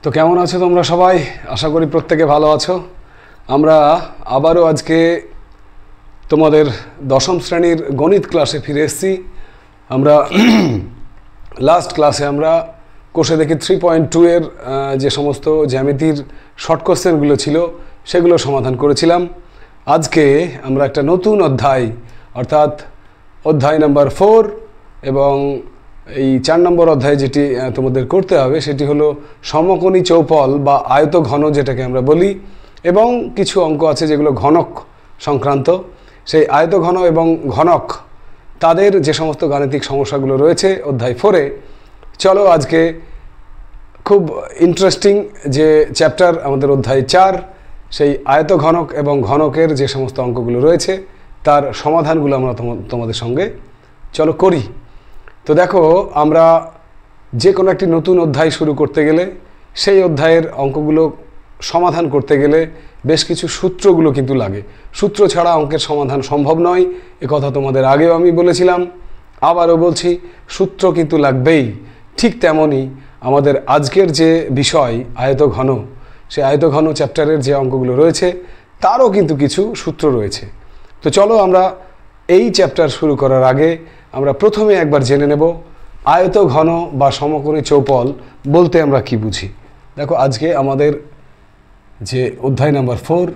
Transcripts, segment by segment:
তো কেমন আছো তোমরা সবাই? আশা করি প্রত্যেকে ভালো আছো। আমরা আবারও আজকে তোমাদের দশম শ্রেণীর গণিত ক্লাসে ফিরে এসেছি। আমরা লাস্ট ক্লাসে আমরা কোষে দেখি 3.2 এর যে সমস্ত জ্যামিতির শর্ট কোশ্চেনগুলো ছিল সেগুলো সমাধান করেছিলাম। আজকে আমরা একটা নতুন অধ্যায় অর্থাৎ অধ্যায় নাম্বার 4 এবং এই 4 নম্বর অধ্যায় যেটি তোমাদের করতে হবে সেটি হলো সমকোণী চৌপল বা আয়তঘন যেটাকে আমরা বলি, এবং কিছু অঙ্ক আছে যেগুলো ঘনক সংক্রান্ত। সেই আয়তঘন এবং ঘনক তাদের যে সমস্ত গাণিতিক সমস্যাগুলো রয়েছে অধ্যায় 4-এ, চলো আজকে খুব ইন্টারেস্টিং যে চ্যাপ্টার আমাদের অধ্যায় 4, সেই আয়তঘনক এবং ঘনকের যে সমস্ত অঙ্কগুলো রয়েছে তার সমাধানগুলো আমরা তোমাদের সঙ্গে চলো করি। তো দেখো, আমরা যে কোনো একটি নতুন অধ্যায় শুরু করতে গেলে সেই অধ্যায়ের অঙ্কগুলো সমাধান করতে গেলে বেশ কিছু সূত্রগুলো কিন্তু লাগে। সূত্র ছাড়া অঙ্কের সমাধান সম্ভব নয়, কথা তোমাদের আগেও আমি বলেছিলাম, আবারও বলছি, সূত্র কিন্তু লাগবেই। ঠিক তেমনই আমাদের আজকের যে বিষয় আয়তঘন, সেই আয়তঘন চ্যাপ্টারের যে অঙ্কগুলো রয়েছে তারও কিন্তু কিছু সূত্র রয়েছে। তো চলো আমরা এই চ্যাপ্টার শুরু করার আগে আমরা প্রথমে একবার জেনে নেব আয়তঘন বা সমকোণী চৌপল বলতে আমরা কি বুঝি। দেখো, আজকে আমাদের যে অধ্যায় নাম্বার 4,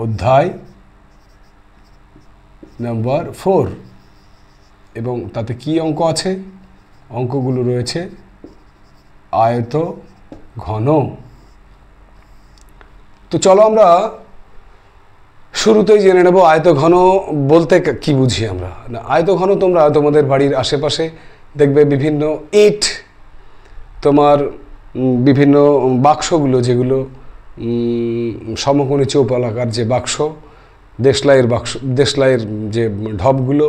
অধ্যায় নাম্বার 4, এবং তাতে কি অঙ্ক আছে? অঙ্কগুলো রয়েছে আয়তঘন। তো চলো আমরা শুরুতেই জেনে নেব আয়তঘন বলতে কি বুঝি আমরা। না, আয়তঘন তোমরা তোমাদের বাড়ির আশেপাশে দেখবে বিভিন্ন ইট, তোমার বিভিন্ন বাক্সগুলো যেগুলো সমকোণী চৌপলাকার যে বাক্স, দেশলাইয়ের যে ঢপগুলো,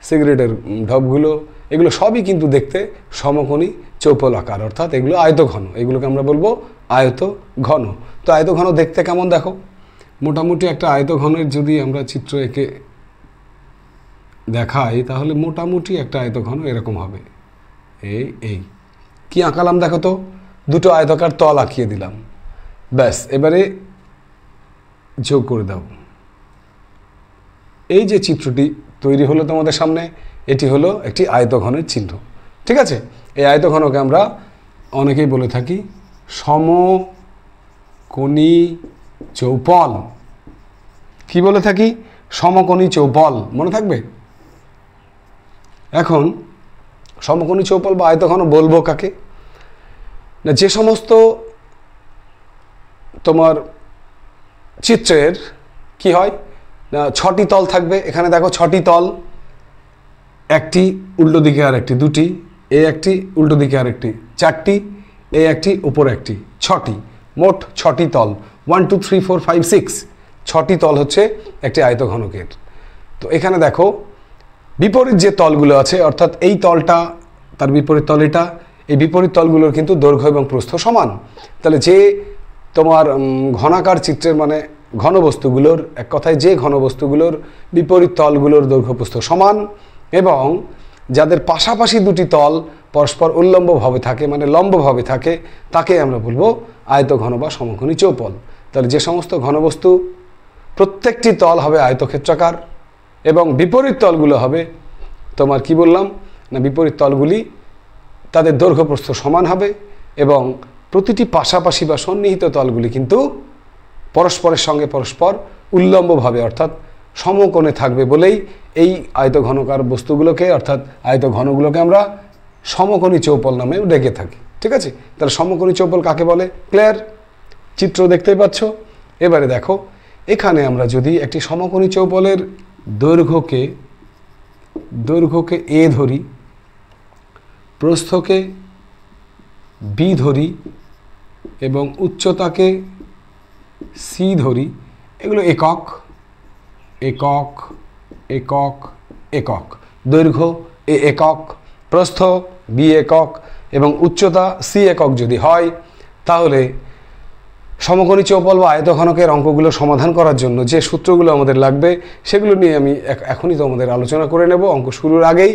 সিগারেটের ঢপগুলো, এগুলো সবই কিন্তু দেখতে সমকোণী চৌপলাকার, অর্থাৎ এগুলো আয়তঘন। এগুলোকে আমরা বলবো আয়তঘন। তো আয়তঘন দেখতে কেমন দেখো? মোটামুটি একটা আয়তঘনের যদি আমরা চিত্র এঁকে দেখাই তাহলে মোটামুটি একটা আয়তঘন এরকম হবে। এই কি আঁকালাম দেখো তো, দুটো আয়তাকার তল আঁকিয়ে দিলাম, ব্যাস। এবারে যোগ করে দাও। এই যে চিত্রটি তৈরি হলো তোমাদের সামনে, এটি হলো একটি আয়তঘনের চিহ্ন। ঠিক আছে? এই আয়তঘনকে আমরা অনেকেই বলে থাকি সমকোণী চৌপল। কি বলে থাকি? সমকোণী চৌপল। মনে থাকবে? এখন সমকোণী চৌপল বা আয়তঘন বলবো কাকে? না, যে সমস্ত তোমার চিত্রের কি হয় না, 6টি তল থাকবে। এখানে দেখো 6টি তল, একটি উল্টো দিকে আর একটি, দুটি, এ একটি উল্টো দিকে আর একটি, 4টি, এ একটি, উপরে একটি, 6টি, মোট 6টি তল। 1 2 3 4 5 6, 6টি তল হচ্ছে একটি আয়তঘনকের। তো এখানে দেখো বিপরীত যে তলগুলো আছে, অর্থাৎ এই তলটা তার বিপরীত তল এটা, এই বিপরীত তলগুলোর কিন্তু দৈর্ঘ্য এবং প্রস্থ সমান। তাহলে যে তোমার ঘনাকার চিত্রের মানে ঘনবস্তুগুলোর, এক কথায় যে ঘনবস্তুগুলোর বিপরীত তলগুলোর দৈর্ঘ্য প্রস্থ সমান এবং যাদের পাশাপাশি দুটি তল পরস্পর উল্লম্বভাবে থাকে মানে লম্বভাবে থাকে, তাকে আমরা বলবো আয়তঘন বা সমকোণী চৌপল। তাহলে যে সমস্ত ঘনবস্তু প্রত্যেকটি তল হবে আয়তক্ষেত্রাকার এবং বিপরীত তলগুলো হবে তোমার কি বললাম না, বিপরীত তলগুলি তাদের দৈর্ঘ্য প্রস্থ সমান হবে এবং প্রতিটি পাশাপাশি বা সন্নিহিত তলগুলি কিন্তু পরস্পরের সঙ্গে পরস্পর উল্লম্বভাবে অর্থাৎ সমকোণে থাকবে বলেই এই আয়তঘনকার বস্তুগুলোকে অর্থাৎ আয়তঘনগুলোকে আমরা সমকোণী চৌপল নামেও ডেকে থাকি। ঠিক আছে? তাহলে সমকোণী চৌপল কাকে বলে? ক্লিয়ার? চিত্র দেখতেই পাচ্ছ। এবারে দেখো, এখানে আমরা যদি একটি সমকোণী চৌপলের দৈর্ঘ্যকে এ ধরি, প্রস্থকে বি ধরি এবং উচ্চতাকে সি ধরি, এগুলো একক একক একক একক। দৈর্ঘ্য এ একক, প্রস্থ বি একক এবং উচ্চতা সি একক যদি হয়, তাহলে সমকোণী চৌপল বা আয়তঘনকের অঙ্কগুলো সমাধান করার জন্য যে সূত্রগুলো আমাদের লাগবে সেগুলো নিয়ে আমি এখনই তোমাদের আলোচনা করে নেব অঙ্ক শুরুর আগেই।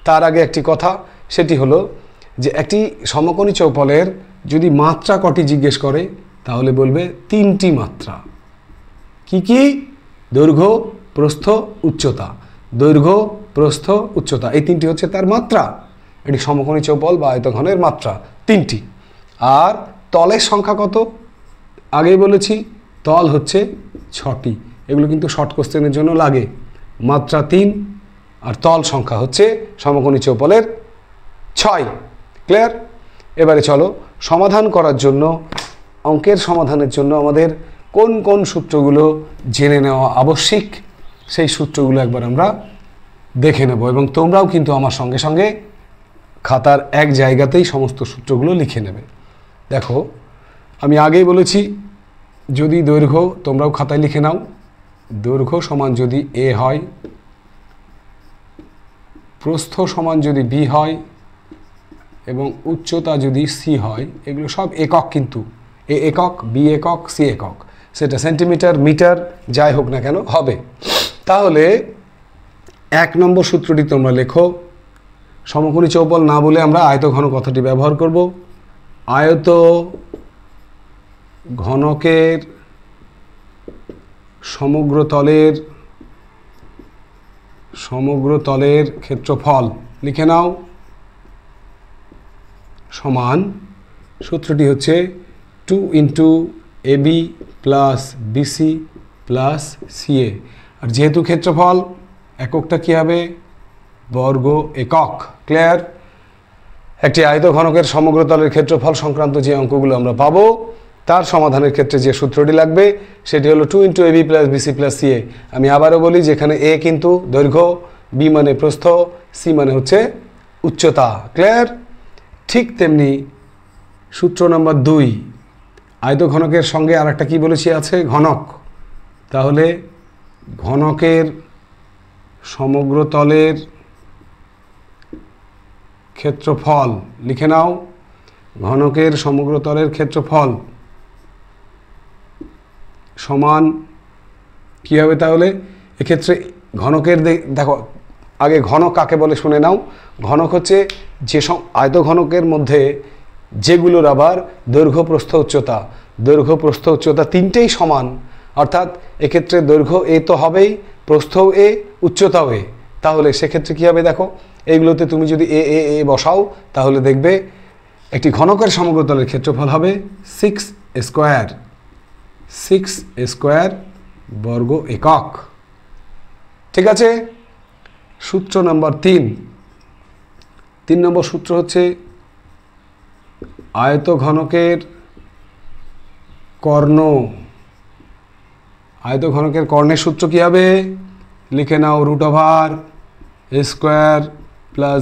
তার আগে একটি কথা, সেটি হলো যে একটি সমকোণী চৌপলের যদি মাত্রা কটি জিজ্ঞেস করে তাহলে বলবে 3টি মাত্রা। কি কি? দৈর্ঘ্য, প্রস্থ, উচ্চতা। দৈর্ঘ্য, প্রস্থ, উচ্চতা, এই 3টি হচ্ছে তার মাত্রা। এটি সমকোণী চৌপল বা আয়তঘনের মাত্রা 3টি। আর তলের সংখ্যা কত? আগেই বলেছি তল হচ্ছে 6টি। এগুলো কিন্তু শর্ট কোশ্চেনের জন্য লাগে। মাত্রা 3 আর তল সংখ্যা হচ্ছে সমকোণী চৌপলের 6। ক্লিয়ার? এবারে চলো সমাধান করার জন্য, অঙ্কের সমাধানের জন্য আমাদের কোন কোন সূত্রগুলো জেনে নেওয়া আবশ্যিক সেই সূত্রগুলো একবার আমরা দেখে নেব, এবং তোমরাও কিন্তু আমার সঙ্গে সঙ্গে খাতার এক জায়গাতেই সমস্ত সূত্রগুলো লিখে নেবে। দেখো, আমি আগেই বলেছি যদি দৈর্ঘ্য, তোমরাও খাতায় লিখে নাও, দৈর্ঘ্য সমান যদি a হয়, প্রস্থ সমান যদি b হয় এবং উচ্চতা যদি c হয়, এগুলো সব একক, কিন্তু a একক, b একক, c একক, সেটা সেন্টিমিটার, মিটার যাই হোক না কেন হবে। তাহলে 1 নম্বর সূত্রটি তোমরা লেখো। সমকোণী চৌপল না বলে আমরা আয়তঘন কথাটি ব্যবহার করব। আয়ত ঘনকের সমগ্র তলের ক্ষেত্রফল লিখে নাও সমান, সূত্রটি হচ্ছে 2 × AB + BC + CA। আর যেহেতু ক্ষেত্রফল, এককটা কী হবে? বর্গ একক। ক্লিয়ার? একটি আয়তঘনকের সমগ্র তলের ক্ষেত্রফল সংক্রান্ত যে অঙ্কগুলো আমরা পাবো তার সমাধানের ক্ষেত্রে যে সূত্রটি লাগবে সেটি হলো 2 × AB + BC + CA। আমি আবারও বলি, যেখানে a কিন্তু দৈর্ঘ্য, b মানে প্রস্থ, c মানে হচ্ছে উচ্চতা। ক্লিয়ার? ঠিক তেমনি সূত্র নম্বর 2, আয়তঘনকের সঙ্গে আর একটা কী বলেছি আছে? ঘনক। তাহলে ঘনকের সমগ্র তলের ক্ষেত্রফল লিখে নাও। ঘনকের সমগ্র তলের ক্ষেত্রফল সমান কী হবে তাহলে? এক্ষেত্রে ঘনকের দেখো, আগে ঘনক কাকে বলে শুনে নাও। ঘনক হচ্ছে যে আয়তঘনকের মধ্যে যেগুলোর আবার দৈর্ঘ্য, প্রস্থ, উচ্চতা, দৈর্ঘ্য, প্রস্থ, উচ্চতা 3টেই সমান, অর্থাৎ এক্ষেত্রে দৈর্ঘ্য a তো হবেই, প্রস্থও a, উচ্চতাও a। তাহলে সেক্ষেত্রে কী হবে? দেখো, এইগুলোতে তুমি যদি এ বসাও তাহলে দেখবে একটি ঘনকের সমগ্র তলের ক্ষেত্রফল হবে 6a² বর্গ একক। ঠিক আছে? সূত্র নম্বর 3 নম্বর সূত্র হচ্ছে আয়তঘনকের কর্ণ। আয়তঘনকের কর্ণের সূত্র কী হবে? লিখে নাও √a²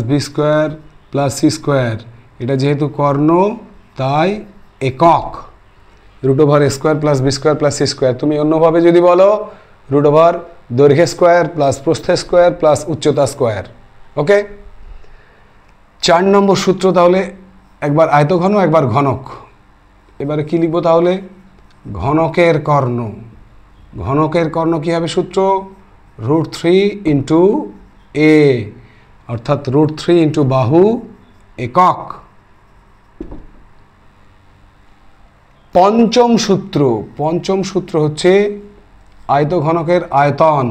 + b² + c²। এটা যেহেতু কর্ণ তাই একক। √a² + b² + c²। তুমি অন্যভাবে যদি বলো √ দৈর্ঘ্য স্কোয়ার + প্রস্থ স্কোয়ার + উচ্চতা স্কোয়ার। ওকে? 4 নম্বর সূত্র, তাহলে একবার আয়তঘন একবার ঘনক। এবারে কি লিখবো তাহলে? ঘনকের কর্ণ। ঘনকের কর্ণ কী হবে সূত্র? √3 × a, অর্থাৎ √3 × বাহু একক। 5ম সূত্র হচ্ছে আয়তঘনকের আয়তন।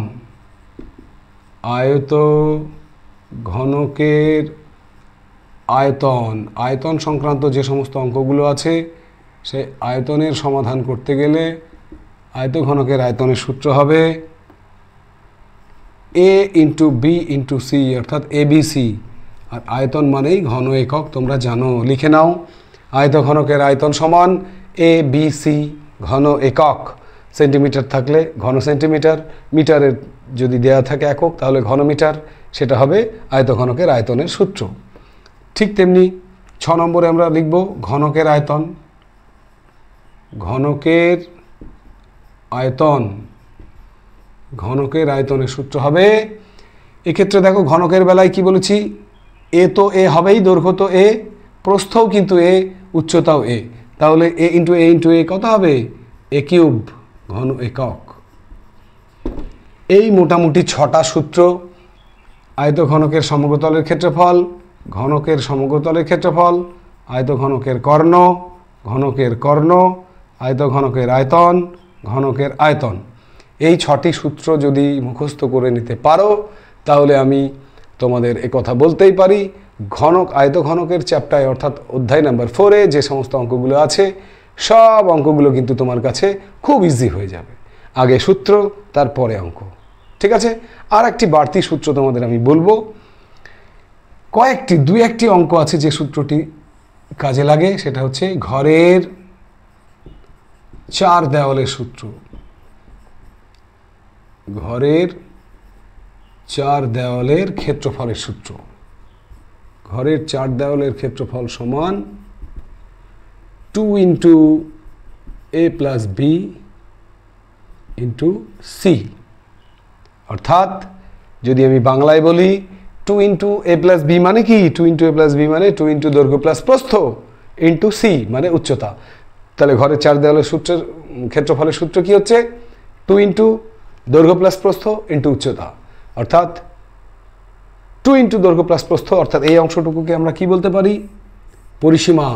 আয়তঘনকের আয়তন সংক্রান্ত যে সমস্ত অঙ্কগুলো আছে সে আয়তনের সমাধান করতে গেলে আয়তঘনকের আয়তনের সূত্র হবে a × b × c, অর্থাৎ ABC। আর আয়তন মানেই ঘন একক, তোমরা জানো, লিখে নাও। আয়তঘনকের আয়তন সমান ABC ঘন একক। সেন্টিমিটার থাকলে ঘন সেন্টিমিটার, মিটারের যদি দেয়া থাকে একক তাহলে ঘন মিটার, সেটা হবে আয়তঘনকের আয়তনের সূত্র। ঠিক তেমনি 6 নম্বরে আমরা লিখব ঘনকের আয়তন। ঘনকের আয়তনের সূত্র হবে, এক্ষেত্রে দেখো ঘনকের বেলায় কি বলেছি? a তো a হবেই, দৈর্ঘ্য তো a, প্রস্থও কিন্তু a, উচ্চতাও a। তাহলে a × a কত হবে? a³ ঘন একক। এই মোটামুটি 6টা সূত্র আয়তঘনকের সমগ্র তলের ক্ষেত্রফল, ঘনকের সমগ্রতলের ক্ষেত্রফল, আয়তঘনকের কর্ণ, ঘনকের কর্ণ, আয়তঘনকের আয়তন, ঘনকের আয়তন। এই 6টি সূত্র যদি মুখস্থ করে নিতে পারো তাহলে আমি তোমাদের কথা বলতেই পারি, আয়তঘনকের চ্যাপ্টারে অর্থাৎ অধ্যায় নাম্বার 4-এ যে সমস্ত অঙ্কগুলো আছে সব অঙ্কগুলো কিন্তু তোমার কাছে খুব ইজি হয়ে যাবে। আগে সূত্র, তারপরে অঙ্ক। ঠিক আছে? আর একটি বাড়তি সূত্র তোমাদের আমি বলবো। দু একটি অঙ্ক আছে যে সূত্রটি কাজে লাগে, সেটা হচ্ছে ঘরের 4 দেওয়ালের সূত্র। ঘরের 4 দেওয়ালের ক্ষেত্রফলের সূত্র। ঘরের 4 দেওয়ালের ক্ষেত্রফল সমান 2 × a + b × c। অর্থাৎ যদি আমি বাংলায় বলি 2 × a + b মানে কি? 2 × a + b মানে 2 × দৈর্ঘ্য প্লাস প্রস্থ × c মানে উচ্চতা। তাহলে ঘরের 4 দেওয়ালের সূত্রের ক্ষেত্রফলের সূত্র কি হচ্ছে? 2 × দৈর্ঘ্য প্লাস প্রস্থ × উচ্চতা। অর্থাৎ 2 × দৈর্ঘ্য প্লাস প্রস্থ, অর্থাৎ এই অংশটুকুকে আমরা কি বলতে পারি? পরিসীমা।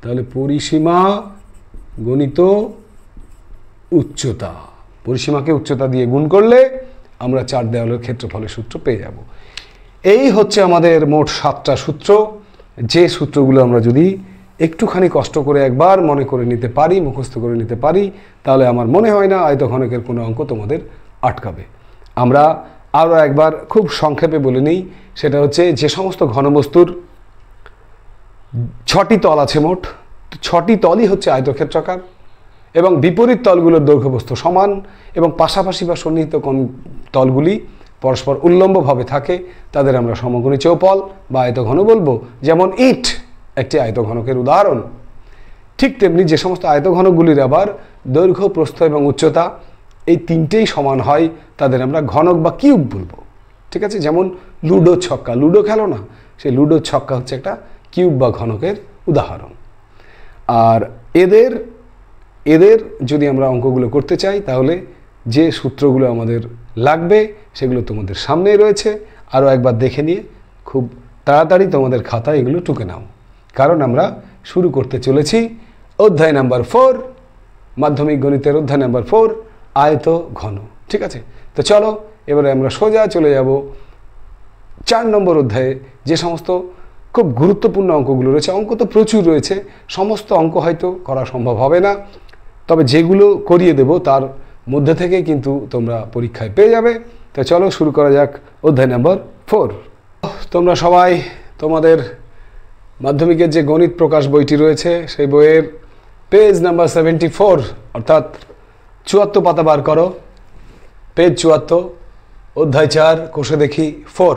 তাহলে পরিসীমা গণিত উচ্চতা। পরিসীমাকে উচ্চতা দিয়ে গুণ করলে আমরা 4 দেওয়ালের ক্ষেত্রফলের সূত্র পেয়ে যাব। এই হচ্ছে আমাদের মোট 7টা সূত্র, যে সূত্রগুলো আমরা যদি একটুখানি কষ্ট করে একবার মনে করে নিতে পারি, মুখস্থ করে নিতে পারি, তাহলে আমার মনে হয় না আয়তঘনকের কোনো অঙ্ক তোমাদের আটকাবে। আমরা আরও একবার খুব সংক্ষেপে বলে নিই, সেটা হচ্ছে যে সমস্ত ঘনবস্তুর 6টি তল আছে মোট, 6টি তলই হচ্ছে আয়তক্ষেত্রাকার এবং বিপরীত তলগুলোর দৈর্ঘ্যবস্তু সমান এবং পাশাপাশি বা সন্নিহিত তলগুলি পরস্পর উল্লম্বভাবে থাকে, তাদের আমরা সমকোণী চৌপল বা আয়তঘন বলবো। যেমন ইট একটি আয়তঘনকের উদাহরণ। ঠিক তেমনি যে সমস্ত আয়তঘনকগুলির আবার দৈর্ঘ্য, প্রস্থ এবং উচ্চতা এই তিনটেই সমান হয়, তাদের আমরা ঘনক বা কিউব বলবো। ঠিক আছে? যেমন লুডো ছক্কা, লুডো খেলো না, সেই লুডো ছক্কা হচ্ছে একটা কিউব বা ঘনকের উদাহরণ। আর এদের যদি আমরা অঙ্কগুলো করতে চাই তাহলে যে সূত্রগুলো আমাদের লাগবে সেগুলো তোমাদের সামনেই রয়েছে। আরও একবার দেখে নিয়ে খুব তাড়াতাড়ি তোমাদের খাতা এগুলো টুকে নাও, কারণ আমরা শুরু করতে চলেছি অধ্যায় নাম্বার 4, মাধ্যমিক গণিতের অধ্যায় নাম্বার 4, আয়ত ঘন। ঠিক আছে? তো চলো এবারে আমরা সোজা চলে যাব 4 নম্বর অধ্যায়ে যে সমস্ত খুব গুরুত্বপূর্ণ অঙ্কগুলো রয়েছে। অঙ্ক তো প্রচুর রয়েছে, সমস্ত অঙ্ক হয়তো করা সম্ভব হবে না, তবে যেগুলো করিয়ে দেব তার মধ্যে থেকে কিন্তু তোমরা পরীক্ষায় পেয়ে যাবে। তো চলো শুরু করা যাক অধ্যায় নাম্বার 4। তোমরা সবাই তোমাদের মাধ্যমিকের যে গণিত প্রকাশ বইটি রয়েছে সেই বইয়ের পেজ নাম্বার 74 অর্থাৎ 74 পাতা বার করো। পেজ 74, অধ্যায় 4, কোষে দেখি 4।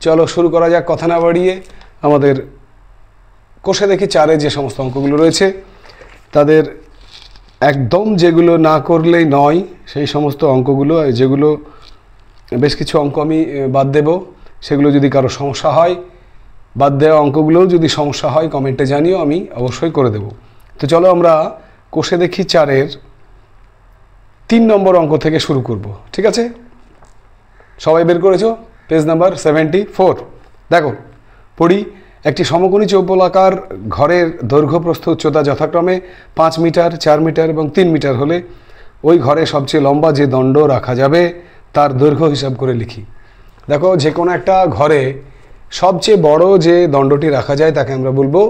চলো শুরু করা যাক কথা না বাড়িয়ে। আমাদের কোষে দেখি 4-এ যে সমস্ত অঙ্কগুলো রয়েছে তাদের একদম যেগুলো না করলেই নয় সেই সমস্ত অঙ্কগুলো, যেগুলো বেশ কিছু অঙ্ক আমি বাদ দেব, সেগুলো যদি কারো সমস্যা হয়, বাদ দেওয়া অঙ্কগুলোও যদি সমস্যা হয় কমেন্টে জানিও, আমি অবশ্যই করে দেব। তো চলো আমরা কোষে দেখি 4-এর 3 নম্বর অঙ্ক থেকে শুরু করব। ঠিক আছে? সবাই বের করেছো পেজ নাম্বার 74। দেখো পড়ি। একটি সমকোণী চৌপলাকার ঘরের দৈর্ঘ্য, প্রস্থ, উচ্চতা যথাক্রমে 5 মিটার, 4 মিটার এবং 3 মিটার হলে ওই ঘরে সবচেয়ে লম্বা যে দণ্ড রাখা যাবে তার দৈর্ঘ্য হিসাব করে লিখি। দেখো যে কোনো একটা ঘরে সবচেয়ে বড় যে দণ্ডটি রাখা যায় তাকে আমরা বলবো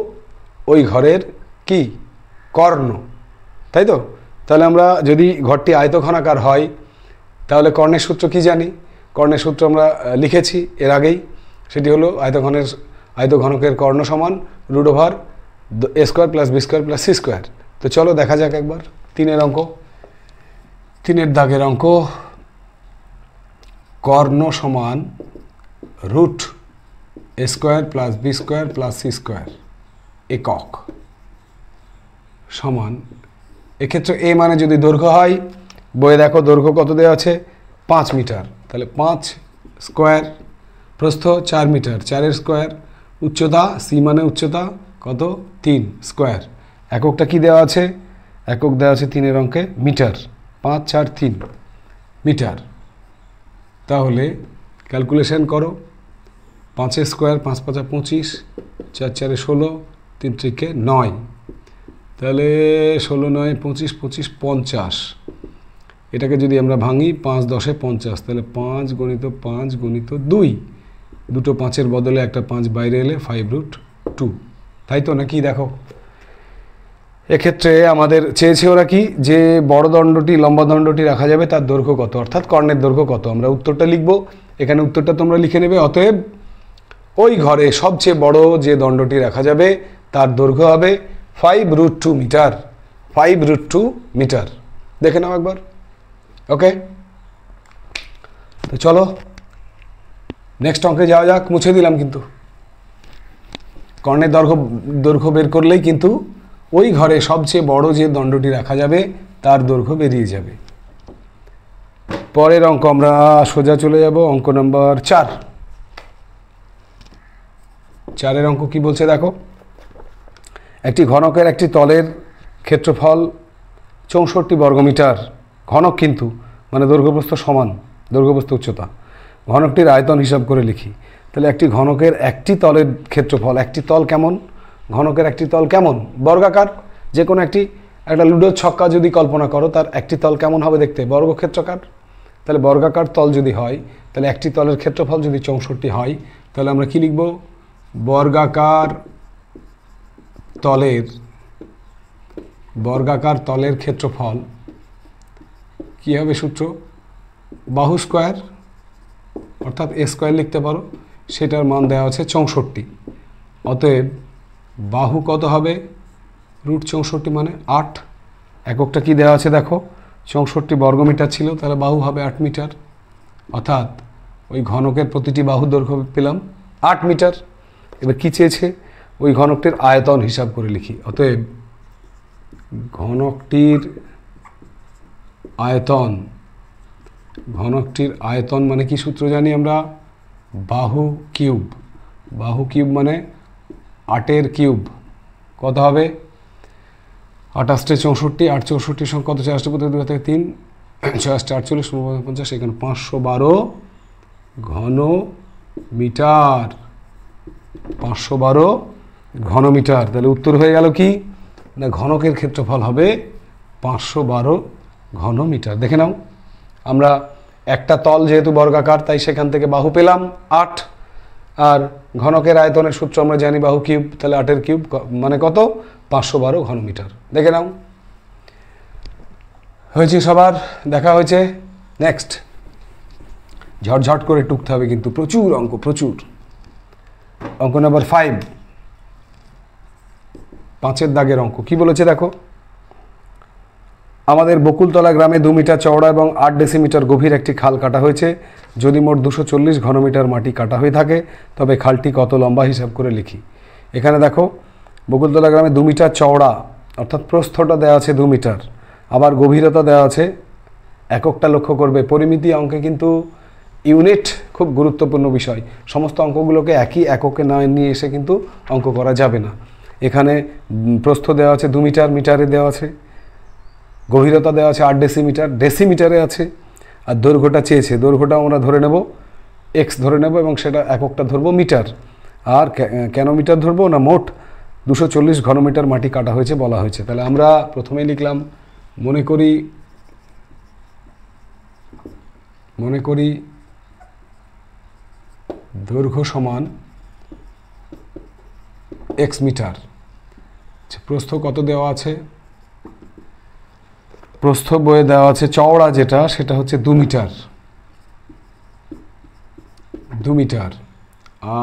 ওই ঘরের কি? কর্ণ। তাই তো? তাহলে আমরা যদি ঘরটি আয়তঘনাকার হয় তাহলে কর্ণের সূত্র কি জানি? কর্ণের সূত্র আমরা লিখেছি এর আগেই, সেটি হলো আয়তঘনকের কর্ণ সমান √a² + b² + c²। তো চলো দেখা যাক একবার 3-এর অঙ্ক। 3-এর দাগের অঙ্ক। কর্ণ সমান √a² + b² + c² একক সমান, এক্ষেত্রে এ মানে যদি দৈর্ঘ্য হয়, বইয়ে দেখো দৈর্ঘ্য কত দেওয়া আছে? 5 মিটার, তাহলে 5 স্কোয়ার, প্রস্থ 4 মিটার, 4-এর স্কোয়ার, উচ্চতা সি মানে উচ্চতা কত? 3 স্কোয়ার। এককটা কি দেওয়া আছে? একক দেওয়া আছে 3-এর অঙ্কে মিটার, 5, 4, 3 মিটার। তাহলে ক্যালকুলেশন করো, 5 স্কোয়ার, 5 5 25, 4 4 16, 3 3 9, তাহলে 16 9 25 25 50। এটাকে যদি আমরা ভাঙি 5 10 50, তাহলে 5 গুণিত 5 গুণিত 2, দুটো 5-এর বদলে একটা 5 বাইরে এলে 5√2, তাই তো নাকি? দেখো এক্ষেত্রে আমাদের চেয়েছে ওরা কি, যে বড় দণ্ডটি লম্বা দণ্ডটি রাখা যাবে তার দৈর্ঘ্য কত, অর্থাৎ কর্ণের দৈর্ঘ্য কত। আমরা উত্তরটা লিখব, এখানে উত্তরটা তোমরা লিখে নেবে। অতএব ওই ঘরে সবচেয়ে বড় যে দণ্ডটি রাখা যাবে তার দৈর্ঘ্য হবে 5√2 মিটার। 5√2 মিটার, দেখে নাও একবার। ওকে, তো চলো নেক্সট অঙ্কে যাওয়া যাক। মুছে দিলাম কিন্তু, কর্ণের দৈর্ঘ্য বের করলেই কিন্তু ওই ঘরে সবচেয়ে বড় যে দণ্ডটি রাখা যাবে তার দৈর্ঘ্য বেরিয়ে যাবে। পরের অঙ্ক আমরা সোজা চলে যাব, অঙ্ক নাম্বার 4। 4-এর অঙ্ক কি বলছে দেখো, একটি ঘনকের একটি তলের ক্ষেত্রফল 64 বর্গমিটার। ঘনক কিন্তু মানে দৈর্ঘ্যপ্রস্থ সমান, দৈর্ঘ্যপ্রস্থ উচ্চতা। ঘনকটির আয়তন হিসাব করে লিখি। তাহলে একটি ঘনকের একটি তলের ক্ষেত্রফল, একটি তল কেমন, ঘনকের একটি তল কেমন, বর্গাকার। যে কোনো একটা লুডোর ছক্কা যদি কল্পনা করো, তার একটি তল কেমন হবে দেখতে, বর্গক্ষেত্রাকার। তাহলে বর্গাকার তল যদি হয়, তাহলে একটি তলের ক্ষেত্রফল যদি 64 হয়, তাহলে আমরা কি লিখব, বর্গাকার তলের ক্ষেত্রফল কি হবে, সূত্র বাহু স্কোয়ার, অর্থাৎ এ স্কোয়ার লিখতে পারো, সেটার মান দেওয়া আছে 64। অতএব বাহু কত হবে, √64 মানে 8। এককটা কি দেওয়া আছে দেখো, 64 বর্গমিটার ছিল, তাহলে বাহু হবে 8 মিটার। অর্থাৎ ওই ঘনকের প্রতিটি বাহু দৈর্ঘ্য পেলাম 8 মিটার। এবার কি চেয়েছে, ওই ঘনকটির আয়তন হিসাব করে লিখি। অতএব ঘনকটির আয়তন মানে কি সূত্র জানি আমরা, বাহু কিউব। বাহু কিউব মানে 8-এর কিউব। কত হবে, 28 64, 8 64 সঙ্গে কত, 4 থেকে 3, 6 48 50, এখানে 512 ঘন মিটার। 512 ঘন মিটার। তাহলে উত্তর হয়ে গেল কি না, ঘনকের ক্ষেত্রফল হবে 512 ঘন মিটার। দেখে নাও, আমরা একটা তল যেহেতু বর্গাকার, তাই সেখান থেকে বাহু পেলাম 8, আর ঘনকের আয়তনের সূত্র আমরা জানি বাহু কিউব, তাহলে 8-এর কিউব মানে কত, 512 ঘন মিটার। দেখে নাও, হয়েছে সবার, দেখা হয়েছে। নেক্সট ঝটঝট করে টুকতে হবে কিন্তু, প্রচুর অঙ্ক, প্রচুর। অঙ্ক নাম্বার 5, 5-এর দাগের অঙ্ক কি বলেছে দেখো, আমাদের বকুলতলা গ্রামে 2 মিটার চওড়া এবং 8 ডেসিমিটার গভীর একটি খাল কাটা হয়েছে। যদি মোট 240 ঘনমিটার মাটি কাটা হয়ে থাকে, তবে খালটি কত লম্বা হিসাব করে লিখি। এখানে দেখো, বকুলতলা গ্রামে 2 মিটার চওড়া, অর্থাৎ প্রস্থটা দেওয়া আছে 2 মিটার, আবার গভীরতা দেওয়া আছে। এককটা লক্ষ্য করবে, পরিমিতি অঙ্কে কিন্তু ইউনিট খুব গুরুত্বপূর্ণ বিষয়। সমস্ত অঙ্কগুলোকে একই এককে না নিয়ে এসে কিন্তু অঙ্ক করা যাবে না। এখানে প্রস্থ দেওয়া আছে 2 মিটার, মিটারে দেওয়া আছে। গভীরতা দেওয়া আছে 8 ডেসিমিটার, ডেসিমিটারে আছে। আর দৈর্ঘ্যটা চেয়েছে, দৈর্ঘ্যটা আমরা ধরে নেব x ধরে নেব, এবং সেটা এককটা ধরবো মিটার। আর কেন মিটার ধরবো না, মোট 240 ঘনমিটার মাটি কাটা হয়েছে বলা হয়েছে। তাহলে আমরা প্রথমেই লিখলাম, মনে করি দৈর্ঘ্য সমান x মিটার। প্রস্থ কত দেওয়া আছে, প্রস্থ বইয়ে দেওয়া আছে চওড়া যেটা, সেটা হচ্ছে 2 মিটার, 2 মিটার।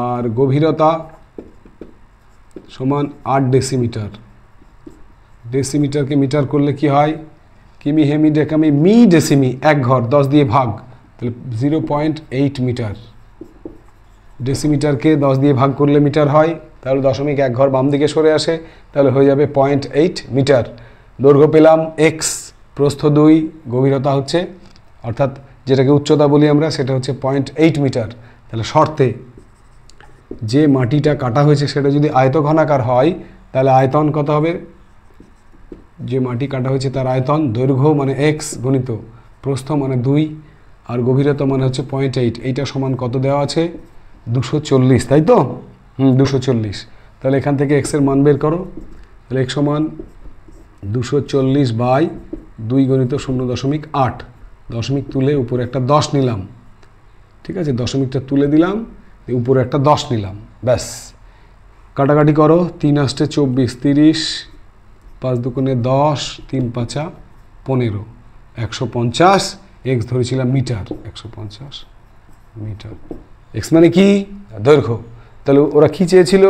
আর গভীরতা সমান 8 ডেসিমিটার। ডেসিমিটারকে মিটার করলে কি হয়, কিমি হেমি ডেকামি মি ডেসিমি, 1 ঘর 10 দিয়ে ভাগ, তাহলে 0.8 মিটার। ডেসিমিটারকে 10 দিয়ে ভাগ করলে মিটার হয়, তাহলে 0.1 ঘর বাম দিকে সরে আসে, তাহলে হয়ে যাবে 0.8 মিটার। দৈর্ঘ্য পেলাম x, প্রস্থ 2, গভীরতা হচ্ছে, অর্থাৎ যেটাকে উচ্চতা বলি আমরা, সেটা হচ্ছে 0.8 মিটার। তাহলে শর্তে যে মাটিটা কাটা হয়েছে সেটা যদি আয়তঘনাকার হয়, তাহলে আয়তন কত হবে, যে মাটি কাটা হয়েছে তার আয়তন, দৈর্ঘ্য মানে x গুণিত প্রস্থ মানে 2, আর গভীরতা মানে হচ্ছে 0.8। এইটা সমান কত দেওয়া আছে, 240, তাই তো? 240। তাহলে এখান থেকে এক্সের মান বের করো। তাহলে এক্স সমান 240/2 গণিত 0.8, দশমিক তুলে উপরে একটা 10 নিলাম, ঠিক আছে? দশমিকটা তুলে দিলাম, উপরে একটা 10 নিলাম, ব্যাস। কাটাকাটি করো, 3 আষ্টে 24, 30, 5 দুগুণে 10, 3 পাঁচা 15, 150, এক্স ধরেছিলাম মিটার, 150 মিটার। এক্স মানে কি? দৈর্ঘ্য। তাহলে ওরা কি চেয়েছিল?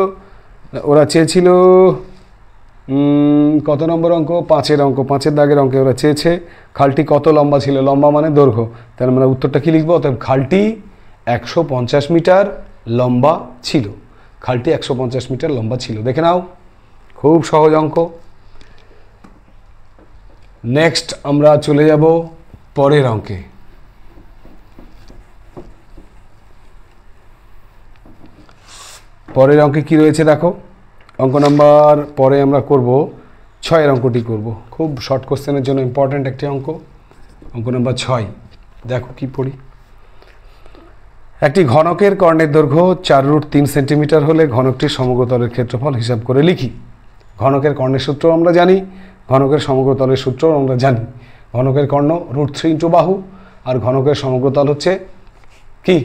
ওরা চেয়েছিল কত নম্বর অঙ্ক? 5-এর অঙ্ক, 5-এর দাগের অঙ্কে ওরা চেয়েছে খালটি কত লম্বা ছিল। লম্বা মানে দৈর্ঘ্য। তাহলে আমরা উত্তরটা কি লিখবো? অর্থাৎ খালটি 150 মিটার লম্বা ছিল। খালটি 150 মিটার লম্বা ছিল। দেখে নাও, খুব সহজ অঙ্ক। নেক্সট আমরা চলে যাব পরের অঙ্কে। পরের অঙ্কে কি রয়েছে দেখো। অঙ্ক নাম্বার পরে আমরা করব 6-এর অঙ্কটি করব। খুব শর্ট কোশ্চেনের জন্য ইম্পর্ট্যান্ট একটি অঙ্ক। অঙ্ক নাম্বার 6 দেখো কি পড়ি। একটি ঘনকের কর্ণের দৈর্ঘ্য 4√3 সেন্টিমিটার হলে ঘনকটির সমগ্রতলের ক্ষেত্রফল হিসাব করে লিখি। ঘনকের কর্ণের সূত্র আমরা জানি, ঘনকের সমগ্রতলের সূত্র আমরা জানি। ঘনকের কর্ণ √3 ইন্টু বাহু, আর ঘনকের সমগ্রতল হচ্ছে কি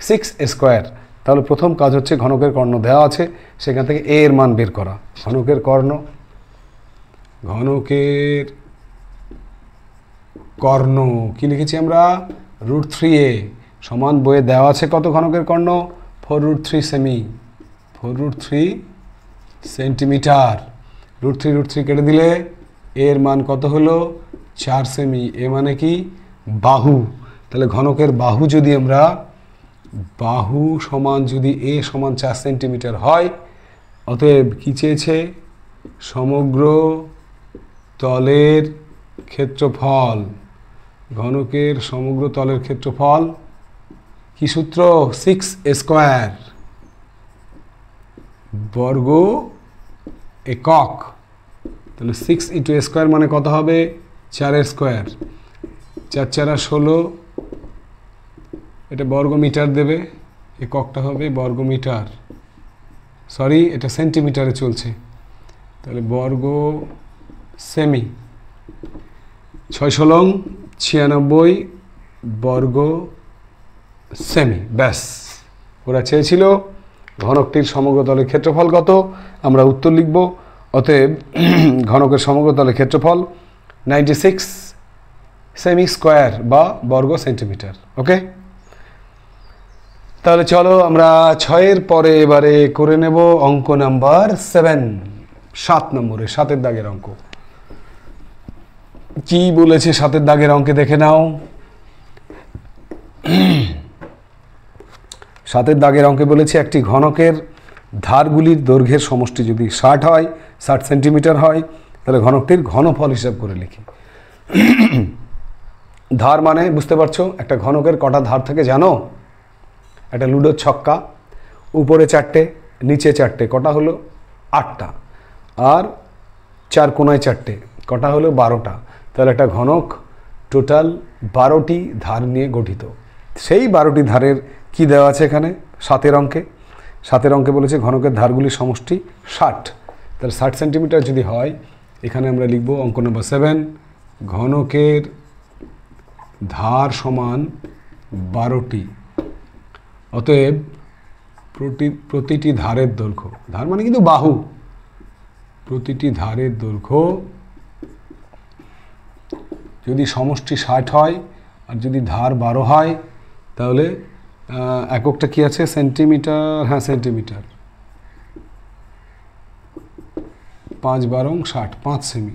6² তাহলে প্রথম কাজ হচ্ছে ঘনকের কর্ণ দেওয়া আছে, সেখান থেকে এ এর মান বের করা। ঘনকের কর্ণ, ঘনকের কর্ণ কি লিখেছি আমরা? √3a সমান বইয়ে দেওয়া আছে কত ঘনকের কর্ণ? 4√3 সেমি, 4√3 সেন্টিমিটার। √3 কেটে দিলে এর মান কত হলো? 4 সেমি। এ মানে কি? বাহু। তাহলে ঘনকের বাহু যদি আমরা, বাহু সমান যদি এ সমান 4 সেন্টিমিটার হয়, অতএব কি চেয়েছে? সমগ্র তলের ক্ষেত্রফল। ঘনকের সমগ্র তলের ক্ষেত্রফল কি সূত্র? 6² বর্গ একক। তাহলে 6 ইন্টু স্কোয়ার মানে কত হবে? 4-এর স্কোয়ার, 4×4 = 16। এটা বর্গ মিটার দেবে, এককটা হবে বর্গ মিটার, সরি এটা সেন্টিমিটারে চলছে। তাহলে বর্গ সেমি, 6×16 = 96 বর্গ সেমি, ব্যাস। ওরা চেয়েছিল ঘনকটির সমগ্র তলের ক্ষেত্রফল কত, আমরা উত্তর লিখব। অতএব ঘনকের সমগ্র তলের ক্ষেত্রফল 96 সেমি স্কোয়ার বা বর্গ সেন্টিমিটার। ওকে, তাহলে চলো আমরা 6-এর পরে এবারে করে নেব অঙ্ক নাম্বার 7, 7 নম্বরে 7-এর দাগের অঙ্ক। কি বলেছে 7-এর দাগের অঙ্কে দেখে নাও। 7-এর দাগের অঙ্কে বলেছে একটি ঘনকের ধারগুলির দৈর্ঘ্যের সমষ্টি যদি 60 হয়, 60 সেন্টিমিটার হয়, তাহলে ঘনকটির ঘনফল হিসাব করে লিখি। ধার মানে বুঝতে পারছো, একটা ঘনকের কটা ধার থাকে জানো? একটা লুডোর ছক্কা, উপরে 4টে নিচে 4টে, কটা হলো? 8টা, আর 4 কোণায় 4টে, কটা হলো? 12টা। তাহলে একটা ঘনক টোটাল 12টি ধার নিয়ে গঠিত। সেই 12টি ধারের কি দেওয়া আছে এখানে 7-এর অঙ্কে? 7-এর অঙ্কে বলেছে ঘনকের ধারগুলির সমষ্টি 60। তাহলে 60 সেন্টিমিটার যদি হয়, এখানে আমরা লিখব অঙ্ক নম্বর 7, ঘনকের ধার সমান 12টি। অতএব প্রতিটি ধারের দৈর্ঘ্য, ধার মানে কিন্তু বাহু, প্রতিটি ধারের দৈর্ঘ্য যদি সমষ্টি 60 হয় আর যদি ধার 12 হয়, তাহলে এককটা কি আছে? সেন্টিমিটার। হ্যাঁ, সেন্টিমিটার। 5×12 = 60, 5 সেমি।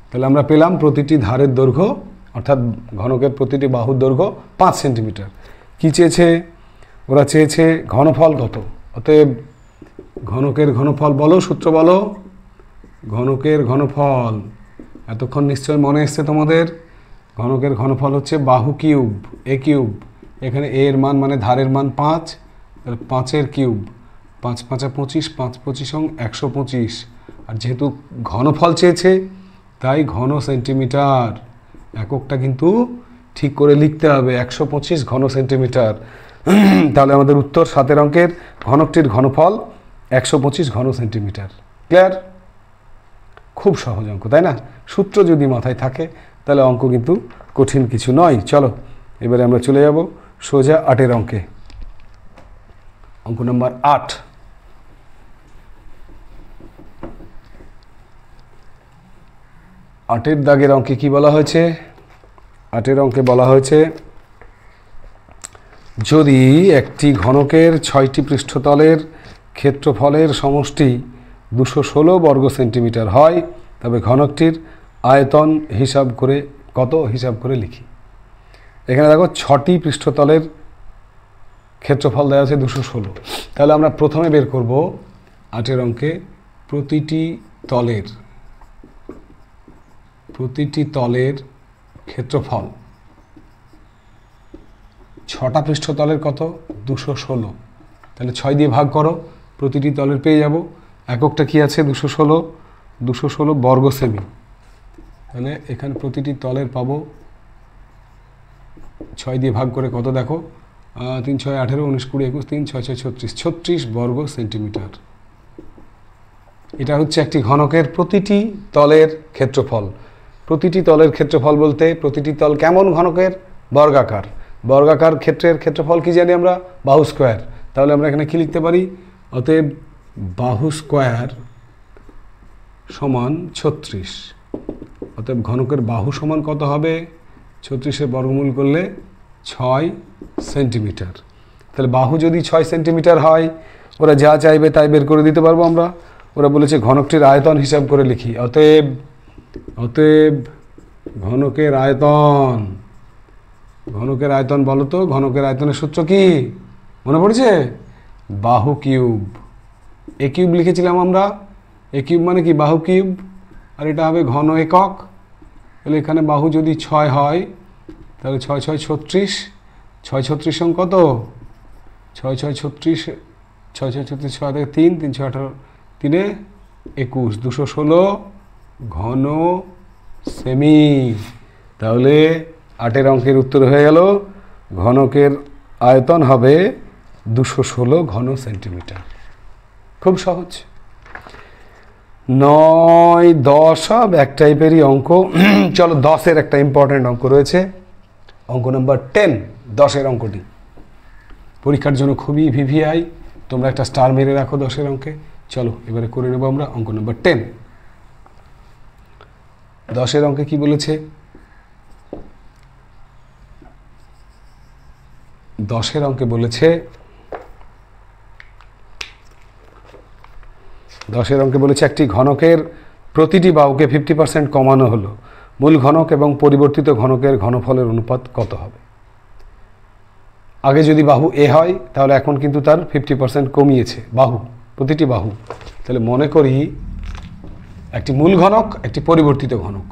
তাহলে আমরা পেলাম প্রতিটি ধারের দৈর্ঘ্য, অর্থাৎ ঘনকের প্রতিটি বাহুর দৈর্ঘ্য 5 সেন্টিমিটার। কি চেয়েছে ওরা? চেয়েছে ঘনফল কত। অতএব ঘনকের ঘনফল বলো, সূত্র বলো। ঘনকের ঘনফল এতক্ষণ নিশ্চয় মনে এসছে তোমাদের। ঘনকের ঘনফল হচ্ছে বাহু কিউব, এ কিউব। এখানে এর মান মানে ধারের মান 5, তাহলে 5-এর কিউব, 5×5 = 25, 5×25 = 125। আর যেহেতু ঘনফল চেয়েছে, তাই ঘন সেন্টিমিটার, এককটা কিন্তু ঠিক করে লিখতে হবে, 125 ঘন সেন্টিমিটার। তাহলে আমাদের উত্তর 7 অঙ্কের ঘনকটির ঘনফল 125 ঘন সেন্টিমিটার। ক্লিয়ার? খুব সহজ অঙ্ক, তাই না? সূত্র যদি মাথায় থাকে তাহলে অঙ্ক কিন্তু কঠিন কিছু নয়। চলো এবারে আমরা চলে যাব সোজা 8 অঙ্কে। অঙ্ক নম্বর 8। আটের দাগের অঙ্কে কি বলা হয়েছে? 8 অঙ্কে বলা হয়েছে, যদি একটি ঘনকের 6টি পৃষ্ঠতলের ক্ষেত্রফলের সমষ্টি 216 বর্গ সেন্টিমিটার হয়, তবে ঘনকটির আয়তন হিসাব করে লিখি। এখানে দেখো 6টি পৃষ্ঠতলের ক্ষেত্রফল দেওয়া আছে 216। তাহলে আমরা প্রথমে বের করব 8 অঙ্কে প্রতিটি তলের ক্ষেত্রফল। 6টা পৃষ্ঠতলের কত? 216। তাহলে 6 দিয়ে ভাগ করো, প্রতিটি তলের পেয়ে যাব। এককটা কি আছে? 216 বর্গ সেমি। তাহলে এখানে প্রতিটি তলের পাবো 6 দিয়ে ভাগ করে কত দেখো, 3 6 18 19 20 21 3 6 6 36 বর্গ সেন্টিমিটার। এটা হচ্ছে একটি ঘনকের প্রতিটি তলের ক্ষেত্রফল। প্রতিটি তলের ক্ষেত্রফল বলতে প্রতিটি তল কেমন ঘনকের? বর্গাকার। বর্গাকার ক্ষেত্রের ক্ষেত্রফল কি জানি আমরা? বাহু স্কোয়ার। তাহলে আমরা এখানে কি লিখতে পারি? অতএব বাহু স্কোয়ার সমান 36। অতএব ঘনকের বাহু সমান কত হবে? 36-এর বর্গমূল করলে 6 সেন্টিমিটার। তাহলে বাহু যদি 6 সেন্টিমিটার হয়, ওরা যা চাইবে তাই বের করে দিতে পারবো আমরা। ওরা বলেছে ঘনকটির আয়তন হিসাব করে লিখি। অতএব ঘনকের আয়তন বলো তো, ঘনকের আয়তনের সূত্র কি মনে পড়েছে? বাহু কিউব। এ কিউব লিখেছিলাম আমরা। এ কিউব মানে কি? বাহু কিউব। আর এটা হবে ঘন একক। তাহলে এখানে বাহু যদি 6 হয় তাহলে 6 6 36। 6 36 কত? 6 6 36 6 6 36 6 থেকে 3 3 6 18 3 21 216 ঘন সেমি। তাহলে 8 অঙ্কের উত্তর হয়ে গেল ঘনকের আয়তন হবে 216 ঘন সেন্টিমিটার। খুব সহজ। 9 10 সব এক টাইপেরই অঙ্ক। চলো 10-এর একটা ইম্পর্টেন্ট অঙ্ক রয়েছে, অঙ্ক নাম্বার 10। 10-এর অঙ্কটি পরীক্ষার জন্য খুবই ভিভিআই। তোমরা একটা স্টার মেরে রাখো 10-এর অঙ্কে। চলো এবারে করে নেব আমরা অঙ্ক নাম্বার 10। 10-এর অঙ্কে কি বলেছে? 10-এর অঙ্কে বলেছে, 10-এর অঙ্কে বলেছে একটি ঘনকের প্রতিটি বাহুকে 50% কমানো হলো, মূল ঘনক এবং পরিবর্তিত ঘনকের ঘনফলের অনুপাত কত হবে? আগে যদি বাহু এ হয় তাহলে এখন কিন্তু তার 50% কমিয়েছে প্রতিটি বাহু। তাহলে মনে করি একটি মূল ঘনক, একটি পরিবর্তিত ঘনক।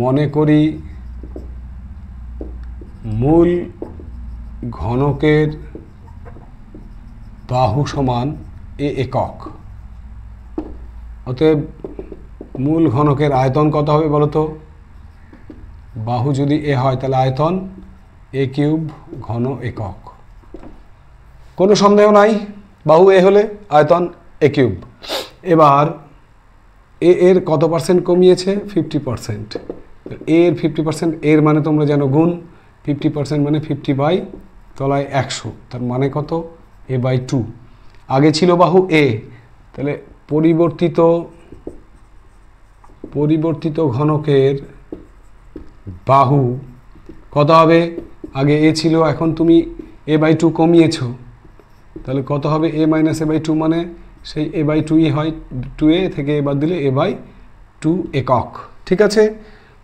মনে করি মূল ঘনকের বাহু সমান এ একক। অতএব মূল ঘনকের আয়তন কত হবে বলো তো? বাহু যদি এ হয় তাহলে আয়তন এ কিউব ঘন একক। কোনো সন্দেহ নাই, বাহু এ হলে আয়তন এ কিউব। এবার এর কত পার্সেন্ট কমিয়েছে? 50%। এর 50%, এর মানে তোমরা জানো গুণ। 50% মানে 50 তলায় 100, তার মানে কত? a/2। আগে ছিল বাহু এ, তাহলে পরিবর্তিত ঘনকের বাহু কত হবে? আগে এ ছিল, এখন তুমি a/2 কমিয়েছো, তাহলে কত হবে? a - a/2 মানে সেই a/2ই হয়। 2a থেকে এ বাদ দিলে a/2 একক। ঠিক আছে?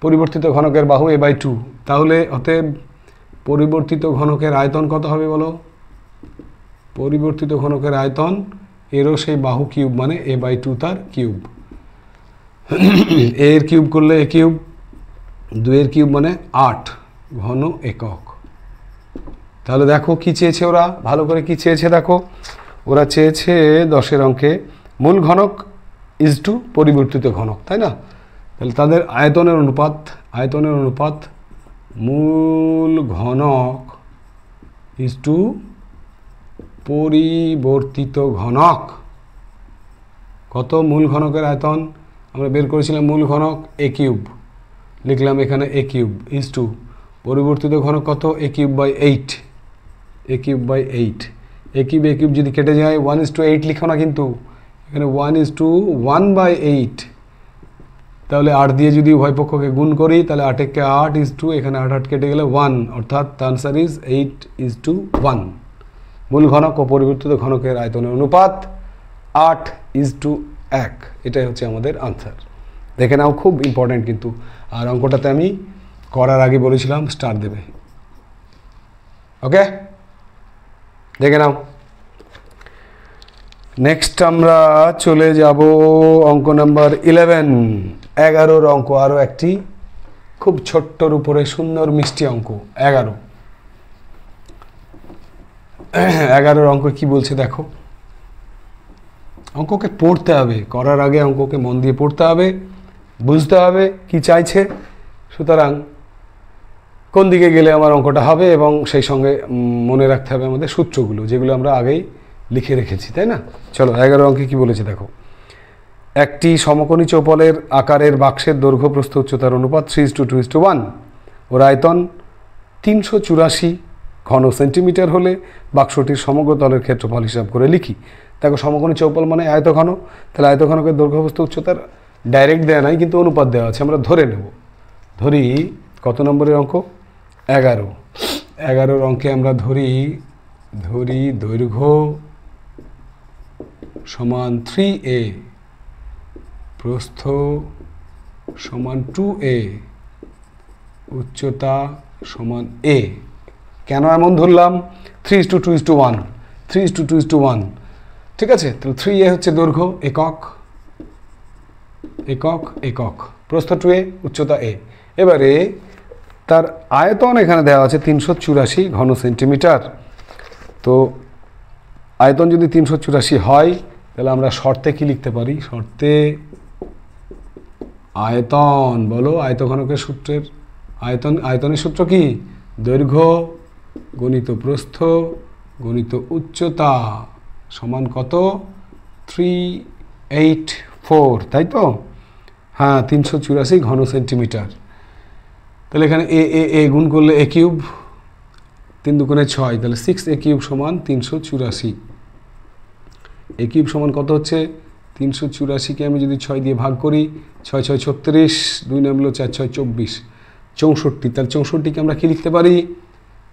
পরিবর্তিত ঘনকের বাহু a/2। তাহলে অতএব পরিবর্তিত ঘনকের আয়তন কত হবে বলো? পরিবর্তিত ঘনকের আয়তন এরও সেই বাহু কিউব মানে a/2 তার কিউব। এর কিউব করলে এ কিউব, 2 এর কিউব মানে 8 ঘন একক। তাহলে দেখো কি চেয়েছে ওরা, ভালো করে কি চেয়েছে দেখো। ওরা চেয়েছে 10-এর অঙ্কে মূল ঘনক ইজটু পরিবর্তিত ঘনক, তাই না? তাহলে তাদের আয়তনের অনুপাত মূল ঘনক ইজ টু পরিবর্তিত ঘনক। কত? মূল ঘনকের আয়তন আমরা বের করেছিলাম, মূল ঘনক এ কিউব, লিখলাম এখানে এ কিউব ইজ টু পরিবর্তিত ঘনক কত? A cube by 8, a cube by 8। A cube যদি কেটে যায় 1:8 লিখো না কিন্তু, এখানে 1:1/8, তাহলে 8 দিয়ে যদি উভয় পক্ষকে গুণ করি তাহলে 8 কে 8 ইজ টু, এখানে 8 কেটে গেলে 1, অর্থাৎ আনসার ইজ 8:1। মূল ঘনক ও পরিবর্তিত ঘনকের আয়তনের অনুপাত 8:1। এটাই হচ্ছে আমাদের আনসার। দেখে নাও, খুব ইম্পর্ট্যান্ট কিন্তু। আর অঙ্কটাতে আমি করার আগে বলেছিলাম স্টার দেবে। ওকে, দেখে নাও। নেক্সট আমরা চলে যাব অঙ্ক নাম্বার 11, 11 অঙ্ক। আরও একটি খুব ছোট্টর উপরে সুন্দর মিষ্টি অঙ্ক। 11 অঙ্ক কি বলছে দেখো। অঙ্ককে পড়তে হবে, করার আগে অঙ্ককে মন দিয়ে পড়তে হবে, বুঝতে হবে কি চাইছে। সুতরাং কোন দিকে গেলে আমার অঙ্কটা হবে, এবং সেই সঙ্গে মনে রাখতে হবে আমাদের সূত্রগুলো, যেগুলো আমরা আগেই লিখে রেখেছি, তাই না? চলো 11 অঙ্কে কি বলেছে দেখো। একটি সমকোণী চৌপলের আকারের বাক্সের দৈর্ঘ্য প্রস্থ উচ্চতার অনুপাত 3:2:1। ওর আয়তন 384 ঘন সেন্টিমিটার হলে বাক্সটির সমগ্র তলের ক্ষেত্রফল হিসাব করে লিখি। দেখো, সমকোণী চৌপল মানে আয়তঘন, তাহলে আয়তঘনকের দৈর্ঘ্য প্রস্থ উচ্চতার ডাইরেক্ট দেওয়া নাই, কিন্তু অনুপাত দেওয়া আছে, আমরা ধরে নেব। ধরি কত নম্বরের অঙ্ক? 11 অঙ্কে আমরা ধরি দৈর্ঘ্য সমান 3a, প্রস্থ সমান 2a, উচ্চতা সমান a। কেন এমন ধরলাম? 3:2:1, 3:2:1, ঠিক আছে? তাহলে 3a হচ্ছে দৈর্ঘ্য, একক, প্রস্থ 2a, উচ্চতা a। এবারে তার আয়তন এখানে দেওয়া আছে 384 ঘন সেন্টিমিটার। তো আয়তন যদি 384 হয়, তাহলে আমরা শর্তে কি লিখতে পারি? শর্তে আয়তন, বলো আয়তঘনকের সূত্রের আয়তনের সূত্র কি? দৈর্ঘ্য গণিত প্রস্থ গণিত উচ্চতা সমান কত? 384, তাই তো? হ্যাঁ, 384 ঘন সেন্টিমিটার। তাহলে এখানে এ গুণ করলে এ কিউব, 3 দুগুণে 6, তাহলে 6a কিউব সমান 384। এ কিউব সমান কত হচ্ছে? 384কে আমি যদি 6 দিয়ে ভাগ করি, 6 6 36, 2 নামলো 4 6 24, 64। তাহলে 64কে আমরা কি লিখতে পারি?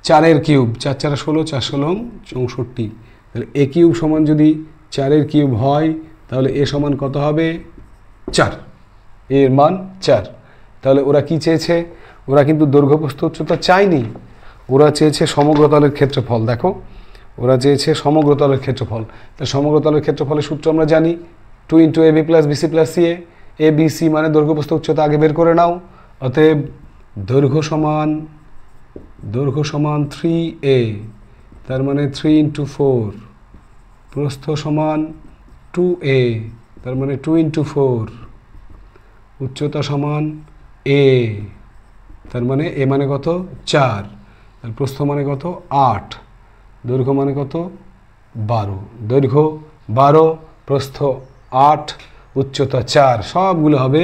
4 কিউব, 4 4 16, 4 16 64। তাহলে এ কিউব সমান যদি 4 কিউব হয়, তাহলে এ সমান কত হবে? 4, এর মান 4। তাহলে ওরা কি চেয়েছে? ওরা কিন্তু দৈর্ঘ্য প্রস্থ উচ্চতা চায়নি, ওরা চেয়েছে সমগ্র তলের ক্ষেত্রফল। দেখো, ওরা চেয়েছে সমগ্র তলের ক্ষেত্রফল। তাহলে সমগ্র তলের ক্ষেত্রফলের সূত্র আমরা জানি, 2 × ab + bc + ca। a b c মানে দৈর্ঘ্য প্রস্থ উচ্চতা আগে বের করে নাও। অতএব দৈর্ঘ্য সমান 3a, তার মানে 3 × 4। প্রস্থ সমান 2a, তার মানে 2 × 4। উচ্চতা সমান a, তার মানে a মানে কত? 4। আর প্রস্থ মানে কত? 8। দৈর্ঘ্য মানে কত? 12। দৈর্ঘ্য 12, প্রস্থ 8, উচ্চতা 4, সবগুলো হবে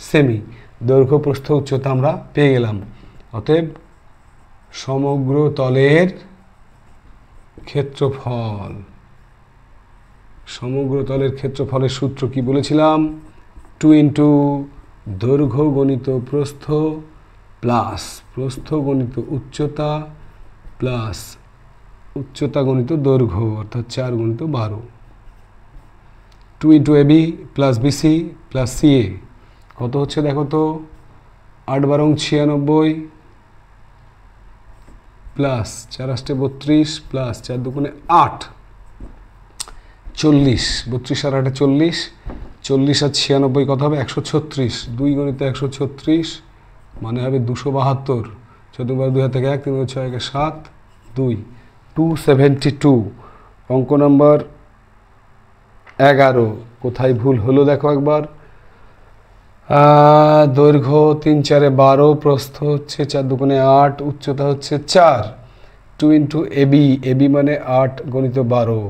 সেমি। দৈর্ঘ্য প্রস্থ উচ্চতা আমরা পেয়ে গেলাম। অতএব সমগ্র তলের ক্ষেত্রফলের সূত্র কি বলেছিলাম? 2 × দৈর্ঘ্য গণিত প্রস্থ প্লাস প্রস্থ গণিত উচ্চতা প্লাস উচ্চতা গণিত দৈর্ঘ্য, অর্থাৎ 4 × 12। 2 × ab + bc + ca কত হচ্ছে দেখো তো? 8 × 12 = 96 প্লাস 4 × 8 = 32 প্লাস 4 2 = 8, 40। 32 আর 8 40, 40 আর 96 কত হবে? 136। 2 × 136 মানে হবে 272। 4 2 12, 2 হাতে 1, 3 6 1 7, 2, 272। অঙ্ক নাম্বার 11। কোথায় ভুল হলো দেখো একবার। দৈর্ঘ্য 3 4 12, প্রস্থ হচ্ছে 4 2 8, উচ্চতা হচ্ছে 4, 2 ইন্টু এবি, এবি মানে 8 গণিত 12,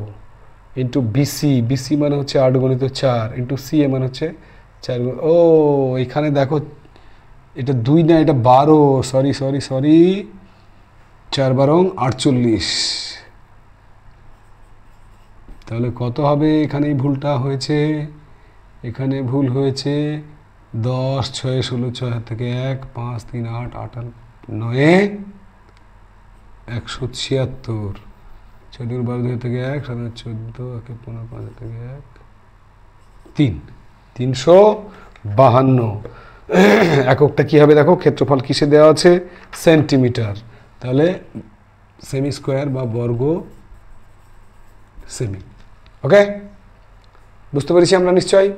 ইন্টু বিসি, বিসি মানে হচ্ছে 8 গণিত 4, ইন্টু সিএ মানে হচ্ছে 4। ও এখানে দেখো এটা 2 না, এটা 12, সরি সরি সরি, 4 12 48। তাহলে কত হবে? এখানেই ভুলটা হয়েছে, এখানে ভুল হয়েছে। 10 6 16 6 হাত থেকে 1 5 3 8 8 9 176, 6 2 12 2 থেকে 1 7 14 1 15 5 থেকে 1 3 352। এককটা কি হবে দেখো, ক্ষেত্রফল কিসে দেওয়া আছে? সেন্টিমিটার। তাহলে সেমি স্কোয়ার বা বর্গ সেমি। ওকে, বুঝতে পেরেছি আমরা নিশ্চয়ই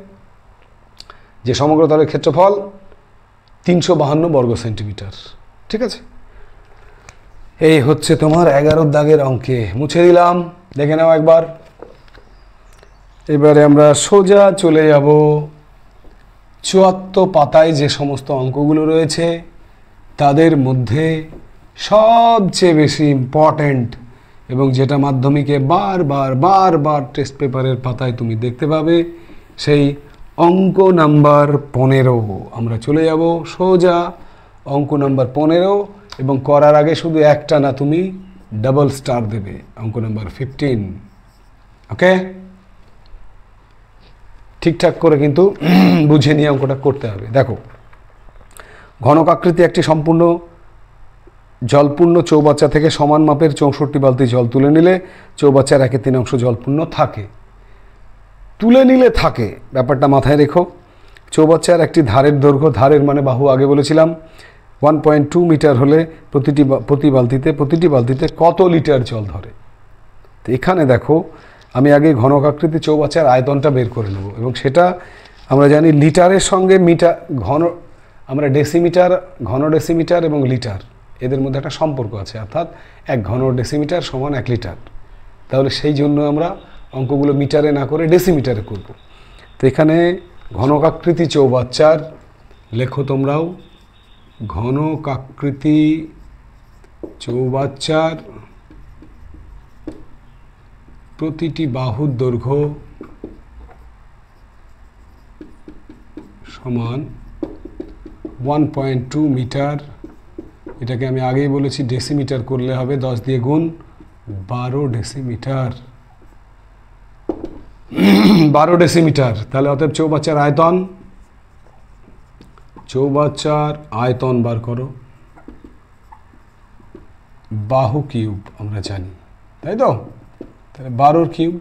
যে সমগ্র তলের ক্ষেত্রফল 352 বর্গ সেন্টিমিটার। ঠিক আছে, এই হচ্ছে তোমার 11 দাগের অঙ্কে। মুছে দিলাম, দেখে নাও একবার। এবারে আমরা সোজা চলে যাব 74 পাতায় যে সমস্ত অঙ্কগুলো রয়েছে তাদের মধ্যে সবচেয়ে বেশি ইম্পর্ট্যান্ট এবং যেটা মাধ্যমিকে বারবার টেস্ট পেপারের পাতায় তুমি দেখতে পাবে, সেই অঙ্ক নাম্বার 15। আমরা চলে যাব সোজা অঙ্ক নাম্বার 15, এবং করার আগে শুধু একটা না, তুমি ডাবল স্টার দেবে, অঙ্ক নাম্বার 15। ওকে, ঠিকঠাক করে কিন্তু বুঝে নিয়ে অঙ্কটা করতে হবে। দেখো, ঘনকাকৃতি একটি সম্পূর্ণ জলপূর্ণ চৌবাচ্চা থেকে সমান মাপের 64 বালতি জল তুলে নিলে চৌবাচ্চার 1/3 জলপূর্ণ থাকে। তুলে নিলে থাকে, ব্যাপারটা মাথায় রেখো। চৌবাচ্চার একটি ধারের দৈর্ঘ্য, ধারের মানে বাহু, আগে বলেছিলাম 1.2 মিটার হলে প্রতিটি বালতিতে কত লিটার জল ধরে। তো এখানে দেখো, আমি আগে ঘনকাকৃতি চৌবাচ্চার আয়তনটা বের করে নেব, এবং সেটা আমরা জানি লিটারের সঙ্গে মিটার, আমরা ডেসিমিটার, ঘন ডেসিমিটার এবং লিটার, এদের মধ্যে একটা সম্পর্ক আছে, অর্থাৎ 1 ঘন ডেসিমিটার সমান 1 লিটার। তাহলে সেই জন্য আমরা অঙ্কগুলো মিটারে না করে ডেসিমিটারে করব। তো এখানে ঘনকাকৃতি চৌবাচ্চার, লেখো তোমরাও, ঘনকাকৃতি চৌবাচ্চার প্রতিটি বাহুর দৈর্ঘ্য সমান 1.2 মিটার। এটাকে আমি আগেই বলেছি ডেসিমিটার করলে হবে, 10 দিয়ে গুণ, 12 ডেসিমিটার। 12 ডেসিমিটার। তাহলে অতএব চৌবাচ্চার আয়তন বার করো, বাহু কিউব আমরা জানি, তাই তো? তাহলে 12 কিউব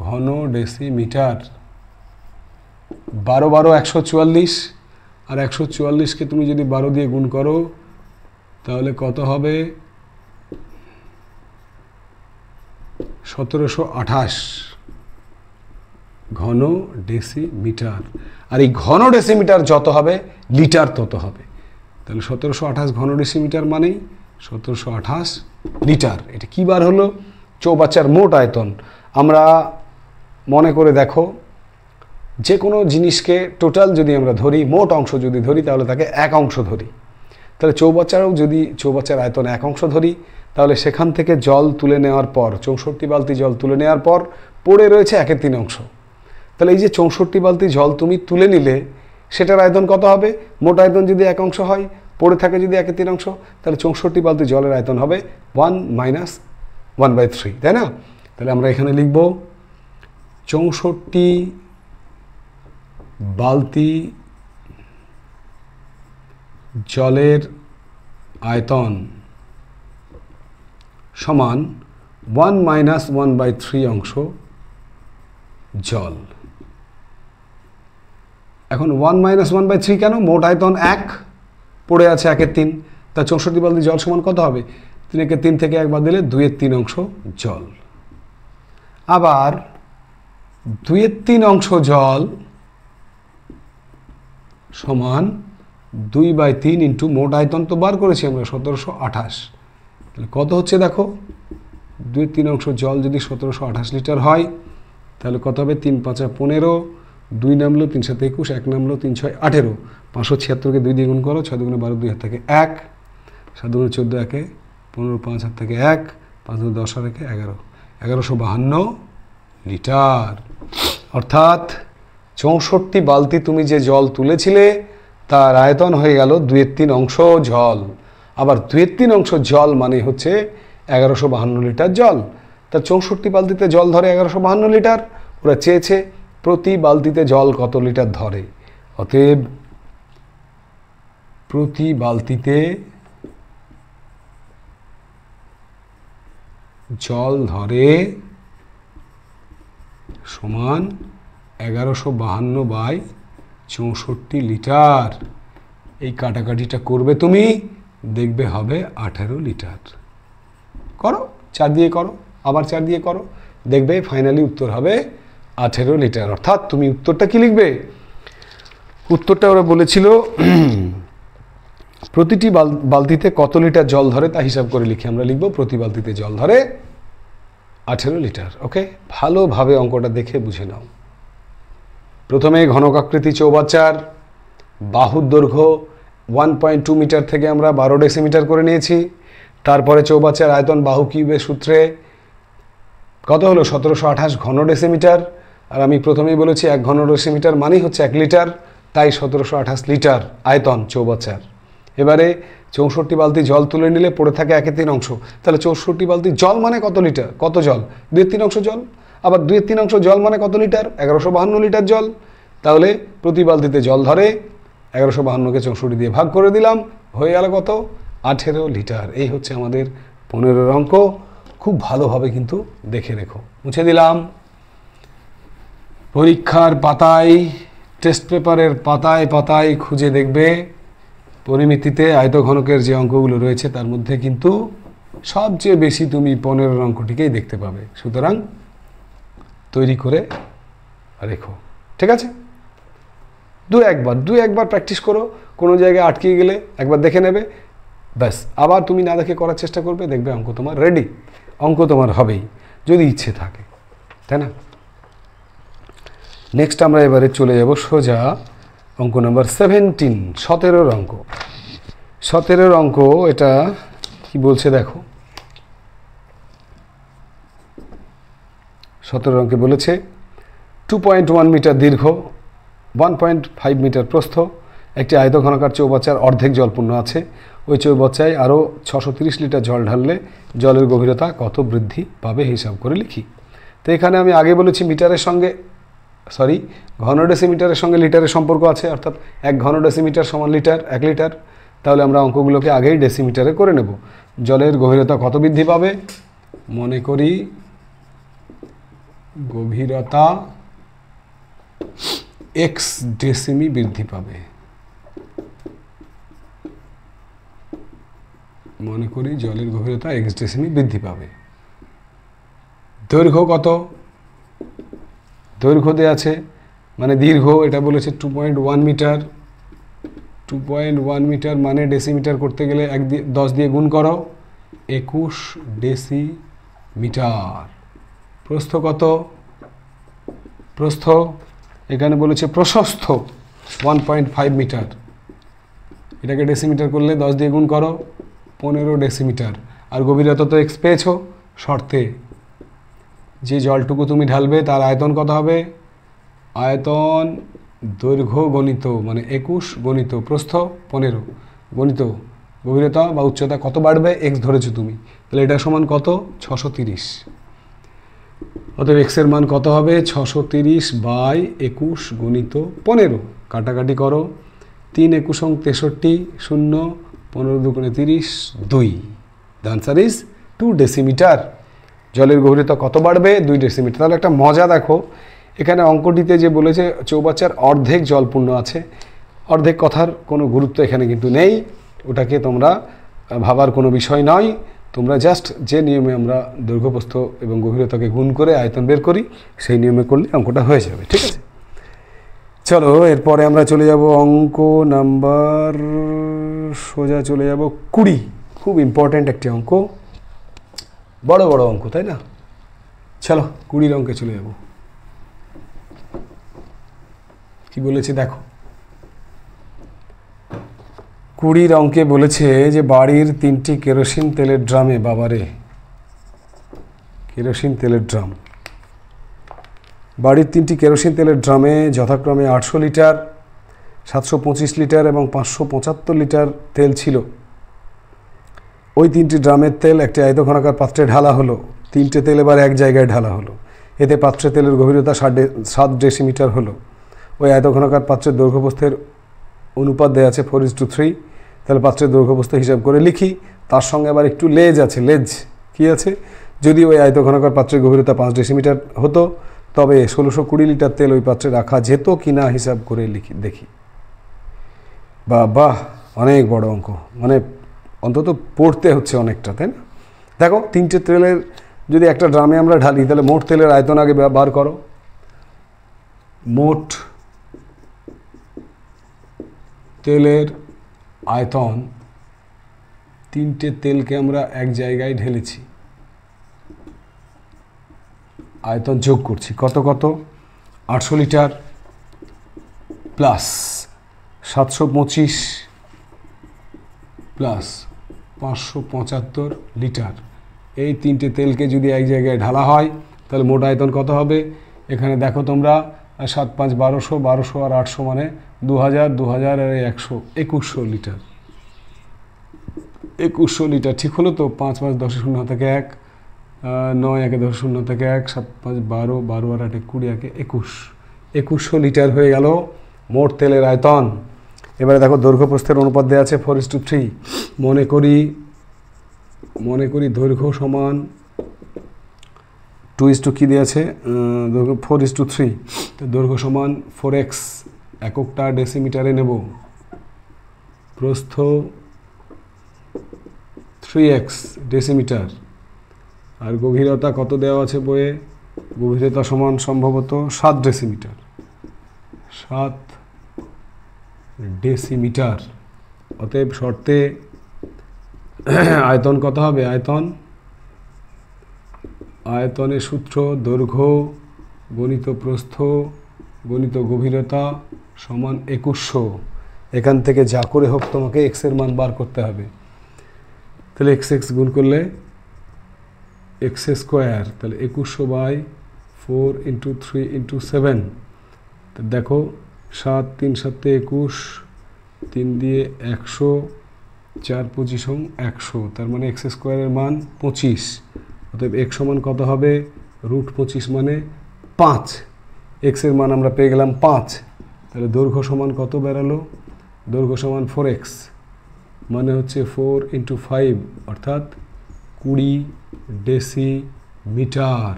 ঘন ডেসিমিটার। 12 12 144, আর 144কে তুমি যদি 12 দিয়ে গুণ করো তাহলে কত হবে? 1728 ঘন ডেসিমিটার। আর এই ঘন ডেসিমিটার যত হবে লিটার তত হবে। তাহলে 1728 ঘন ডেসিমিটার মানেই 1728 লিটার। এটা কী বার হলো? চৌবাচ্চার মোট আয়তন। আমরা মনে করে দেখো, যে কোনো জিনিসকে টোটাল যদি আমরা ধরি, মোট অংশ যদি ধরি, তাহলে তাকে 1 অংশ ধরি। তাহলে চৌবাচ্চারও যদি চৌবাচ্চার আয়তন 1 অংশ ধরি, তাহলে সেখান থেকে জল তুলে নেওয়ার পর, 64 বালতি জল তুলে নেওয়ার পর পড়ে রয়েছে 1/3 অংশ। তাহলে এই যে 64 বালতি জল তুমি তুলে নিলে, সেটার আয়তন কত হবে? মোট আয়তন যদি 1 অংশ হয়, পড়ে থাকে যদি 1/3 অংশ, তাহলে 64 বালতি জলের আয়তন হবে 1 - 1/3, তাই না? তাহলে আমরা এখানে লিখব 64 বালতি জলের আয়তন সমান 1 - 1/3 অংশ জল। এখন 1 - 1/3 কেন? মোট আয়তন 1, পড়ে আছে 1/3, তা 64 বালতি জল সমান কত হবে? 3 থেকে 1 বাদ দিলে 2/3 অংশ জল। আবার 2/3 অংশ জল সমান 2/3 ইন্টু মোট আয়তন তো বার করেছি আমরা 1728। তাহলে কত হচ্ছে দেখো, 2/3 অংশ জল যদি 1728 লিটার হয়, তাহলে কত হবে? 3 × 5 = 15, 2 নামলো 3 7 21, 1 নামলো 3 6 18, 576কে 2 দিয়ে গুণ করো, 6 2 12, 2 হাত থেকে 1, 7 2 14, 1 15, 5 হাত থেকে 1, 5 2 10 আর 1 11, 1152 লিটার। অর্থাৎ 64 বালতি তুমি যে জল তুলেছিলে তার আয়তন হয়ে গেল 2/3 অংশ জল। আবার 2/3 অংশ জল মানে হচ্ছে 1152 লিটার জল। তা 64 বালতিতে জল ধরে 1152 লিটার। ওরা চেয়েছে প্রতি বালতিতে জল কত লিটার ধরে। অতএব প্রতি বালতিতে জল ধরে সমান 1152/64 লিটার। এই কাটাকাটিটা করবে তুমি, দেখবে হবে 18 লিটার। করো, 4 দিয়ে করো, আবার 4 দিয়ে করো, দেখবে ফাইনালি উত্তর হবে 18 লিটার। অর্থাৎ তুমি উত্তরটা কি লিখবে? উত্তরটা ওরা বলেছিল প্রতিটি বালতিতে কত লিটার জল ধরে তা হিসাব করে লিখে আমরা লিখব প্রতি বালতিতে জল ধরে 18 লিটার। ওকে, ভালোভাবে অঙ্কটা দেখে বুঝে নাও। প্রথমে ঘনকাকৃতি চৌবাচ্চার বাহুর দৈর্ঘ্য 1.2 মিটার থেকে আমরা 12 ডেসিমিটার করে নিয়েছি। তারপরে চৌবাচ্চার আয়তন বাহু কিউবের সূত্রে কত হলো? 1728 ঘন ডেসিমিটার। আর আমি প্রথমেই বলেছি 1 ঘন ডেসিমিটার মানেই হচ্ছে 1 লিটার, তাই 1728 লিটার আয়তন চৌবাচ্চার। এবারে 64 বালতি জল তুলে নিলে পড়ে থাকে 1/3 অংশ। তাহলে 64 বালতি জল মানে কত লিটার? কত জল? 2/3 অংশ জল। আবার 2/3 অংশ জল মানে কত লিটার? 1152 লিটার জল। তাহলে প্রতি বালতিতে জল ধরে 1152কে 64 দিয়ে ভাগ করে দিলাম, হয়ে গেল কত? 18 লিটার। এই হচ্ছে আমাদের 15 অঙ্ক। খুব ভালোভাবে কিন্তু দেখে রেখো। মুছে দিলাম। পরীক্ষার পাতায়, টেস্ট পেপারের পাতায় পাতায় খুঁজে দেখবে পরিমিতিতে আয়তঘনকের যে অঙ্কগুলো রয়েছে তার মধ্যে কিন্তু সবচেয়ে বেশি তুমি 15 অঙ্কটিকেই দেখতে পাবে। সুতরাং তৈরি করে রেখো, ঠিক আছে? দু একবার প্র্যাকটিস করো। কোনো জায়গায় আটকে গেলে একবার দেখে নেবে, ব্যাস। আবার তুমি না দেখে করার চেষ্টা করবে, দেখবে অঙ্ক তোমার রেডি। অঙ্ক তোমার হবেই যদি ইচ্ছে থাকে, তাই না? নেক্সট আমরা এবারে চলে যাব সোজা অঙ্ক নাম্বার 17, 17 অঙ্ক। 17 অঙ্ক, এটা কি বলছে দেখো। 17 অঙ্কে বলেছে 2.1 মিটার দীর্ঘ, 1.5 মিটার প্রস্থ একটি আয়তঘনকার চৌবাচ্চার অর্ধেক জলপূর্ণ আছে। ওই চৌবাচ্চায় আরও 630 লিটার জল ঢাললে জলের গভীরতা কত বৃদ্ধি পাবে হিসাব করে লিখি। তো এখানে আমি আগে বলেছি মিটারের সঙ্গে ঘন ডেসিমিটারের সঙ্গে লিটারের সম্পর্ক আছে, অর্থাৎ 1 ঘন ডেসিমিটার সমান লিটার, 1 লিটার। তাহলে আমরা অঙ্কগুলোকে আগেই ডেসিমিটারে করে নেব। জলের গভীরতা কত বৃদ্ধি পাবে? মনে করি গভীরতা x ডেসিমি বৃদ্ধি পাবে। মনে করি জলের গভীরতা x ডেসিমি বৃদ্ধি পাবে। দৈর্ঘ্য কত? দৈর্ঘ্য দেওয়া আছে, মানে দীর্ঘ, এটা বলেছে 2.1 মিটার। 2.1 মিটার মানে ডেসিমিটার করতে গেলে 10 দিয়ে গুণ করো, 21 ডেসিমিটার। প্রস্থ কত? প্রস্থ এখানে বলেছে প্রশস্ত 1.5 মিটার। এটাকে ডেসিমিটার করলে 10 দিয়ে গুণ করো, 15 ডেসিমিটার। আর গভীরতা তো এক্স পেয়েছো শর্তে। যে জলটুকু তুমি ঢালবে তার আয়তন কত হবে? আয়তন দৈর্ঘ্য গণিত মানে 21 গণিত প্রস্থ 15 গণিত গভীরতা বা উচ্চতা কত বাড়বে? এক্স ধরেছো তুমি, তাহলে এটা সমান কত? 630। অতএব এক্সের মান কত হবে? 630/21 গণিত 15। কাটাকাটি করো, 3 21 63, 0 15 2 30, 2। The answer is 2 decimetre. জলের গভীরতা কত বাড়বে? 2 ডেসিমিটার। তাহলে একটা মজা দেখো, এখানে অঙ্কটিতে যে বলেছে চৌবাচ্চার অর্ধেক জলপূর্ণ আছে, অর্ধেক কথার কোনো গুরুত্ব এখানে কিন্তু নেই। ওটাকে তোমরা ভাবার কোনো বিষয় নয়। তোমরা জাস্ট যে নিয়মে আমরা দৈর্ঘ্যপ্রস্থ এবং গভীরতাকে গুণ করে আয়তন বের করি সেই নিয়মে করলে অঙ্কটা হয়ে যাবে, ঠিক আছে? চলো এরপরে আমরা চলে যাব অঙ্ক নাম্বার, সোজা চলে যাব 20। খুব ইম্পর্ট্যান্ট একটি অঙ্ক, বড় বড় অঙ্ক, তাই না? চলো 20 অঙ্কে চলে যাব। কি বলেছে দেখো, 20 অঙ্কে বলেছে যে বাড়ির 3টি কেরোসিন তেলের ড্রামে, বাবারে কেরোসিন তেলের ড্রাম, বাড়ির 3টি কেরোসিন তেলের ড্রামে যথাক্রমে 800 লিটার, 725 লিটার এবং 575 লিটার তেল ছিল। ওই 3টি ড্রামের তেল একটি আয়তঘনাকার পাত্রে ঢালা হলো। 3টে তেল এবার এক জায়গায় ঢালা হলো। এতে পাত্রে তেলের গভীরতা 7 ডেসিমিটার হলো। ওই আয়তঘনাকার পাত্রের দৈর্ঘ্যপ্রস্থের অনুপাত দেওয়া আছে 4:3। তাহলে পাত্রের দৈর্ঘ্যপ্রস্থ হিসাব করে লিখি। তার সঙ্গে আবার একটু লেজ আছে। লেজ কি আছে, যদি ওই আয়তঘনাকার পাত্রের গভীরতা 5 ডেসিমিটার হতো তবে 1620 লিটার তেল ওই পাত্রে রাখা যেত কিনা হিসাব করে দেখি। বাহ, অনেক বড় অঙ্ক, মানে অন্তত পড়তে হচ্ছে অনেকটা, তাই না? দেখো 3টে তেলের যদি একটা ড্রামে আমরা ঢালি তাহলে মোট তেলের আয়তন আগে বার করো। মোট তেলের আয়তন, 3টে তেলকে আমরা এক জায়গায় ঢেলেছি, আয়তন যোগ করছি। কত 800 লিটার প্লাস 725 প্লাস 575 লিটার। এই 3টে তেলকে যদি এক জায়গায় ঢালা হয় তাহলে মোট আয়তন কত হবে? এখানে দেখো তোমরা 7 5 1200, 1200 আর 800 মানে 2000, 2000 আর 100, 2100 লিটার। 2100 লিটার, ঠিক হলো তো? 5 5 10 0 থেকে 1, 9 1 10 0 থেকে 1, 7 5 12, 12 আর 8 20, 1 21, 2100 লিটার হয়ে গেল মোট তেলের আয়তন। এবারে দেখো দৈর্ঘ্য-প্রস্থের অনুপাত দেওয়া আছে 4:3। মনে করি দৈর্ঘ্য সমান 2 কি দেওয়া আছে, দৈর্ঘ্য 4:3। তো দৈর্ঘ্য সমান 4x, এককটা ডেসিমিটারে নেব, প্রস্থ 3x ডেসিমিটার, আর গভীরতা কত দেওয়া আছে বইয়ে? গভীরতা সমান সম্ভবত 7 ডেসিমিটার, 7 ডেসিমিটার। অতএব শর্তে আয়তন কত হবে? আয়তনের সূত্র দৈর্ঘ্য গণিত প্রস্থ গণিত গভীরতা সমান 2100। এখান থেকে যা করে হোক তোমাকে x এর মান বার করতে হবে। তাহলে x গুণ করলে x স্কোয়ার, তাহলে 2100/4 × 3 × 7। তো দেখো 7 3 7 21, 3 দিয়ে 100, 4 25 100, তার মানে x স্কোয়ারের মান 25। অতএব x সমান কত হবে? √25 মানে 5। x এর মান আমরা পেয়ে গেলাম 5। তাহলে দৈর্ঘ্য সমান কত বেরালো? দৈর্ঘ্য সমান 4x, মানে হচ্ছে 4 × 5 অর্থাৎ 20 ডেসিমিটার।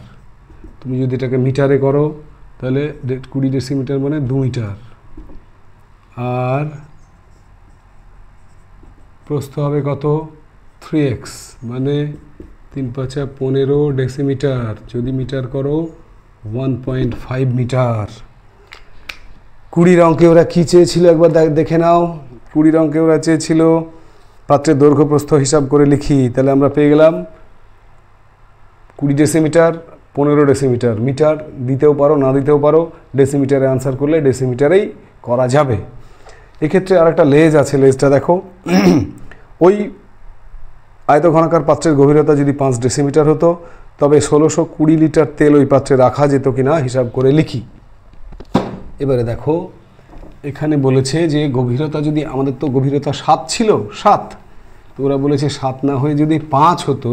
তুমি যদি এটাকে মিটারে করো তাহলে 20 ডেসিমিটার মানে 2 মিটার, আর প্রস্থ হবে কত? 3x, মানে 3 5 15 ডেসিমিটার। যদি মিটার করো 1.5 মিটার। 20 অঙ্কে ওরা কী চেয়েছিল একবার দেখে নাও। 20 অঙ্কে ওরা চেয়েছিল পাত্রের দৈর্ঘ্য প্রস্থ হিসাব করে লিখি। তাহলে আমরা পেয়ে গেলাম 20 ডেসিমিটার, 15 ডেসিমিটার। মিটার দিতেও পারো, না দিতেও পারো, ডেসিমিটারে আনসার করলে ডেসিমিটারেই করা যাবে। এক্ষেত্রে আর একটা লেজ আছে, লেজটা দেখো। ওই আয়তঘনাকার পাত্রের গভীরতা যদি 5 ডেসিমিটার হতো তবে 1620 লিটার তেল ওই পাত্রে রাখা যেত কিনা হিসাব করে লিখি। এবারে দেখো এখানে বলেছে যে গভীরতা যদি, আমাদের তো গভীরতা 7 ছিল, 7, তো ওরা বলেছে 7 না হয়ে যদি 5 হতো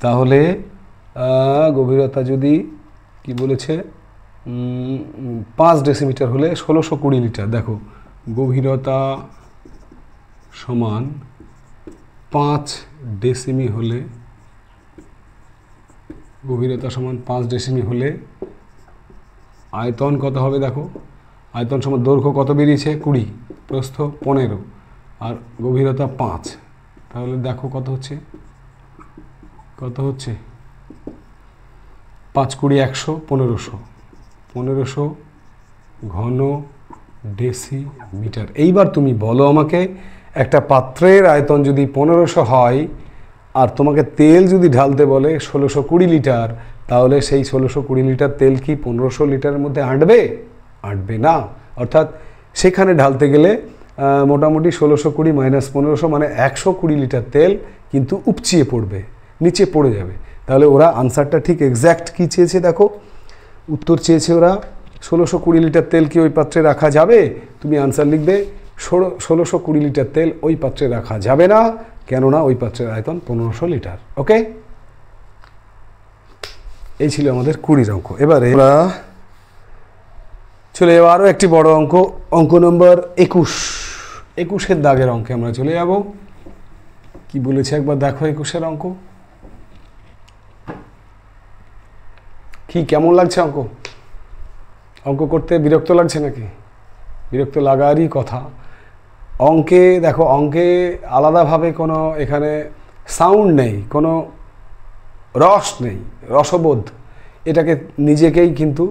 তাহলে গভীরতা যদি কি বলেছে 5 ডেসিমিটার হলে 1620 লিটার। দেখো গভীরতা সমান 5 ডেসিমি হলে, গভীরতা সমান 5 ডেসিমি হলে আয়তন কত হবে? দেখো আয়তন সমান দৈর্ঘ্য কত বেরিয়েছে? 20, প্রস্থ 15 আর গভীরতা 5। তাহলে দেখো কত হচ্ছে, 5 20 100, 1500 ঘন ডেসিমিটার। এইবার তুমি বলো আমাকে, একটা পাত্রের আয়তন যদি 1500 হয় আর তোমাকে তেল যদি ঢালতে বলে 1620 লিটার, তাহলে সেই 1620 লিটার তেল কি 1500 লিটারের মধ্যে আঁটবে? আঁটবে না। অর্থাৎ সেখানে ঢালতে গেলে মোটামুটি 1620 মাইনাস 1500 মানে 120 লিটার তেল কিন্তু উপচিয়ে পড়বে, নিচে পড়ে যাবে। তাহলে ওরা আনসারটা ঠিক এক্স্যাক্ট কী চেয়েছে দেখো, উত্তর চেয়েছে ওরা 1620 লিটার তেল কি ওই পাত্রে রাখা যাবে? তুমি আনসার লিখবে 1620 লিটার তেল ওই পাত্রে রাখা যাবে না, কেননা ওই পাত্রের আয়তন 1500 লিটার। ওকে, এই ছিল আমাদের 20 অঙ্ক। এবারে আমরা চলে যাবো আরও একটি বড় অঙ্ক, অঙ্ক নম্বর 21 দাগের অঙ্কে আমরা চলে যাব। কি বলেছে একবার দেখো 21 অঙ্ক, কি কেমন লাগছে অঙ্ক? অঙ্ক করতে বিরক্ত লাগছে নাকি? বিরক্ত লাগারই কথা। অঙ্কে দেখো, অঙ্কে আলাদাভাবে কোনো এখানে সাউন্ড নেই, কোনো রস নেই, রসবোধ। এটাকে নিজেকেই কিন্তু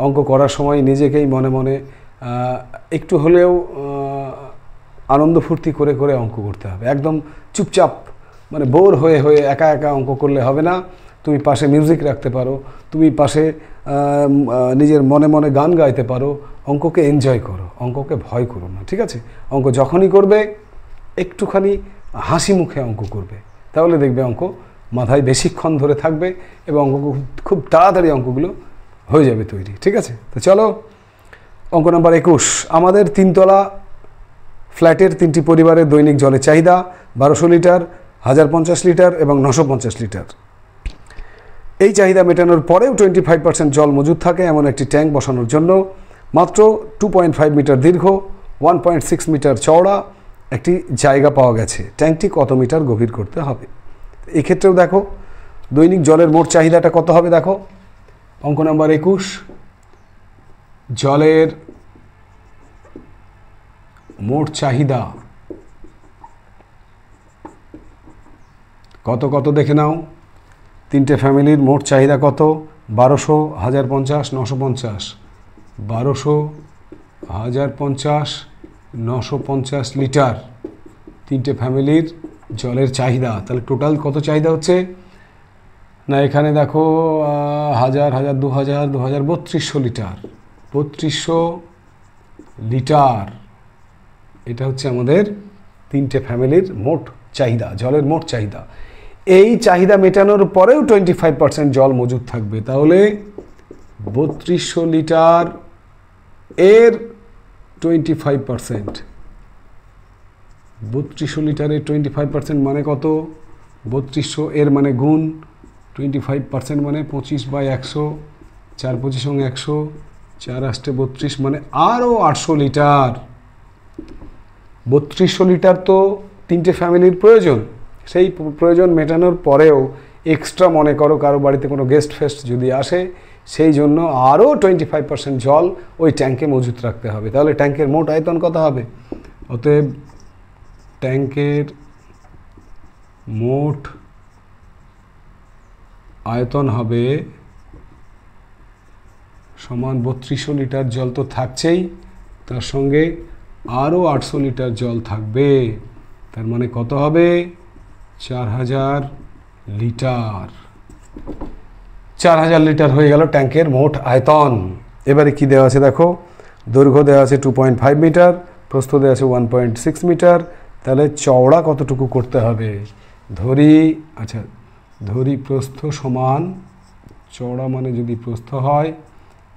অঙ্ক করার সময় নিজেকেই মনে মনে একটু হলেও আনন্দ ফুর্তি করে করে অঙ্ক করতে হবে। একদম চুপচাপ মানে বোর হয়ে হয়ে একা একা অঙ্ক করলে হবে না। তুমি পাশে মিউজিক রাখতে পারো, তুমি পাশে নিজের মনে মনে গান গাইতে পারো। অঙ্ককে এনজয় করো, অঙ্ককে ভয় করো না, ঠিক আছে? অঙ্ক যখনই করবে একটুখানি হাসি মুখে অঙ্ক করবে, তাহলে দেখবে অঙ্ক মাথায় বেশিক্ষণ ধরে থাকবে এবং অঙ্ক খুব তাড়াতাড়ি অঙ্কগুলো হয়ে যাবে তৈরি, ঠিক আছে? তো চলো অঙ্ক নাম্বার 21। আমাদের 3 তলা ফ্ল্যাটের 3টি পরিবারের দৈনিক জলের চাহিদা 1200 লিটার, 1050 লিটার এবং 950 লিটার। এই চাহিদা মেটানোর পরেও 25% জল মজুদ থাকে এমন একটি ট্যাঙ্ক বসানোর জন্য মাত্র 2.5 মিটার দীর্ঘ, 1.6 মিটার চওড়া একটি জায়গা পাওয়া গেছে। ট্যাঙ্কটি কত মিটার গভীর করতে হবে? এক্ষেত্রেও দেখো দৈনিক জলের মোট চাহিদাটা কত হবে। দেখো অঙ্ক নাম্বার 21, জলের মোট চাহিদা কত কত দেখে নাও। 3টে ফ্যামিলির মোট চাহিদা কত? 1200, 1050, 950। 1200, 1050, 950 লিটার 3টে ফ্যামিলির জলের চাহিদা। তাহলে টোটাল কত চাহিদা হচ্ছে না? এখানে দেখো 1000, 2000, 3200 লিটার, 3200 লিটার। এটা হচ্ছে আমাদের 3টে ফ্যামিলির মোট চাহিদা, জলের মোট চাহিদা। এই চাহিদা মেটানোর পরেও 25% জল মজুদ থাকবে। তাহলে 3200 লিটার এর 25%, 3200 লিটারের 25% মানে কত? 3200 এর মানে গুণ 25% মানে 25/100, 4 25 100, 4 8 32 মানে আরও 800 লিটার। 3200 লিটার তো 3টে ফ্যামিলির প্রয়োজন। সেই প্রয়োজন মেটানোর পরেও এক্সট্রা মনে করো কারো বাড়িতে কোনো গেস্ট ফেস্ট যদি আসে, সেই জন্য আরও 25% জল ওই ট্যাঙ্কে মজুত রাখতে হবে। তাহলে ট্যাঙ্কের মোট আয়তন কত হবে? অতএব ট্যাঙ্কের মোট আয়তন হবে সমান 3200 লিটার জল তো থাকছেই, তার সঙ্গে আরও 800 লিটার জল থাকবে। তার মানে কত হবে? 4000 লিটার। 4000 লিটার হয়ে গেল ট্যাঙ্কের মোট আয়তন। এবারে কি দেওয়া আছে দেখো, দৈর্ঘ্য দেওয়া আছে 2.5 মিটার, প্রস্থ দেওয়া আছে 1.6 মিটার। তাহলে চওড়া কতটুকু করতে হবে? ধরি প্রস্থ সমান, চওড়া মানে যদি প্রস্থ হয়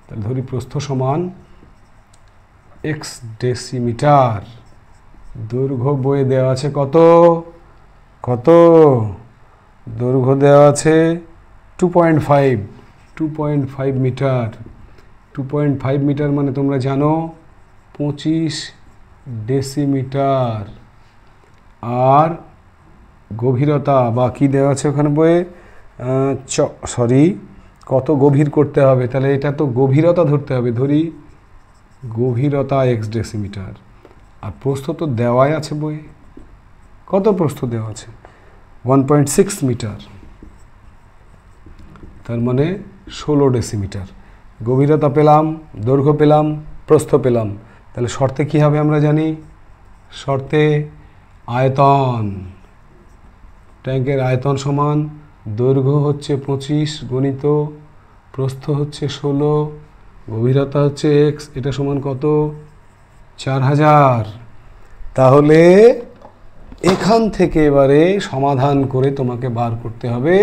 তাহলে ধরি প্রস্থ সমান x ডেসিমিটার। দৈর্ঘ্য বয়ে দেওয়া আছে কত? দৈর্ঘ্য দেওয়া আছে 2.5 মিটার। 2.5 মিটার মানে তোমরা জানো 25 ডেসিমিটার। আর গভীরতা বা কি দেওয়া আছে ওখানে বইয়ে, কত গভীর করতে হবে? তাহলে এটা তো গভীরতা ধরতে হবে, ধরি গভীরতা x ডেসিমিটার। আর প্রস্থ তো দেওয়াই আছে বইয়ে। কত প্রস্থ দেওয়া আছে? 1.6 মিটার, তার মানে 16 ডেসিমিটার। গভীরতা পেলাম, দৈর্ঘ্য পেলাম, প্রস্থ পেলাম। তাহলে শর্তে কি হবে আমরা জানি? শর্তে আয়তন, ট্যাঙ্কের আয়তন সমান দৈর্ঘ্য হচ্ছে 25 গণিত প্রস্থ হচ্ছে 16 গভীরতা হচ্ছে এক্স, এটা সমান কত? 4000। তাহলে এখান থেকে এবারে সমাধান করে তোমাকে বার করতে হবে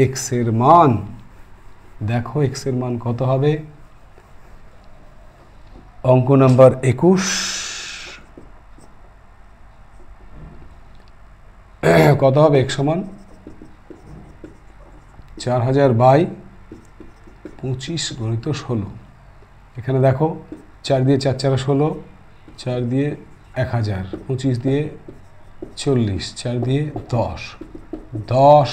এক্স এর মান। দেখো এক্স এর মান কত হবে। অঙ্ক নাম্বার 21। কত হবে এক্স সমান? 4000/25 গণিত 16। এখানে দেখো 4 দিয়ে 4 4 16, 4 দিয়ে 1000, 25 দিয়ে 40, 4 দিয়ে 10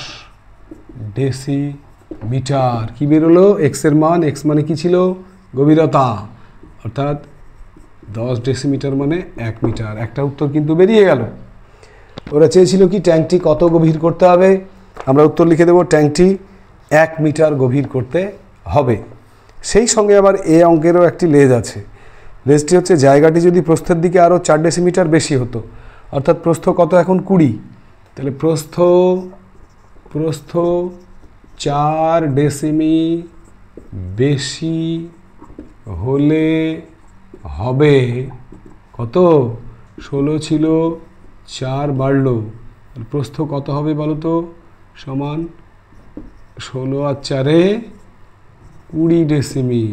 ডেসিমিটার। কি বেরোলো এক্স এর মান? এক্স মানে কি ছিল? গভীরতা, অর্থাৎ 10 ডেসিমিটার মানে 1 মিটার। একটা উত্তর কিন্তু বেরিয়ে গেল। ওরা চেয়েছিল কি ট্যাঙ্কটি কত গভীর করতে হবে? আমরা উত্তর লিখে দেবো ট্যাঙ্কটি 1 মিটার গভীর করতে হবে। সেই সঙ্গে আবার এ অঙ্কেরও একটি লেজ আছে। লেজটি হচ্ছে জায়গাটি যদি প্রস্থের দিকে আরও 4 ডেসিমিটার বেশি হতো, অর্থাৎ প্রস্থ কত এখন? 20। তাহলে প্রস্থ 4 ডেসিমি বেশি হলে হবে কত? 16 ছিল, 4 বাড়লো, প্রস্থ কত হবে বলো তো? সমান 16 আর 4-এ 20 ডেসিমি।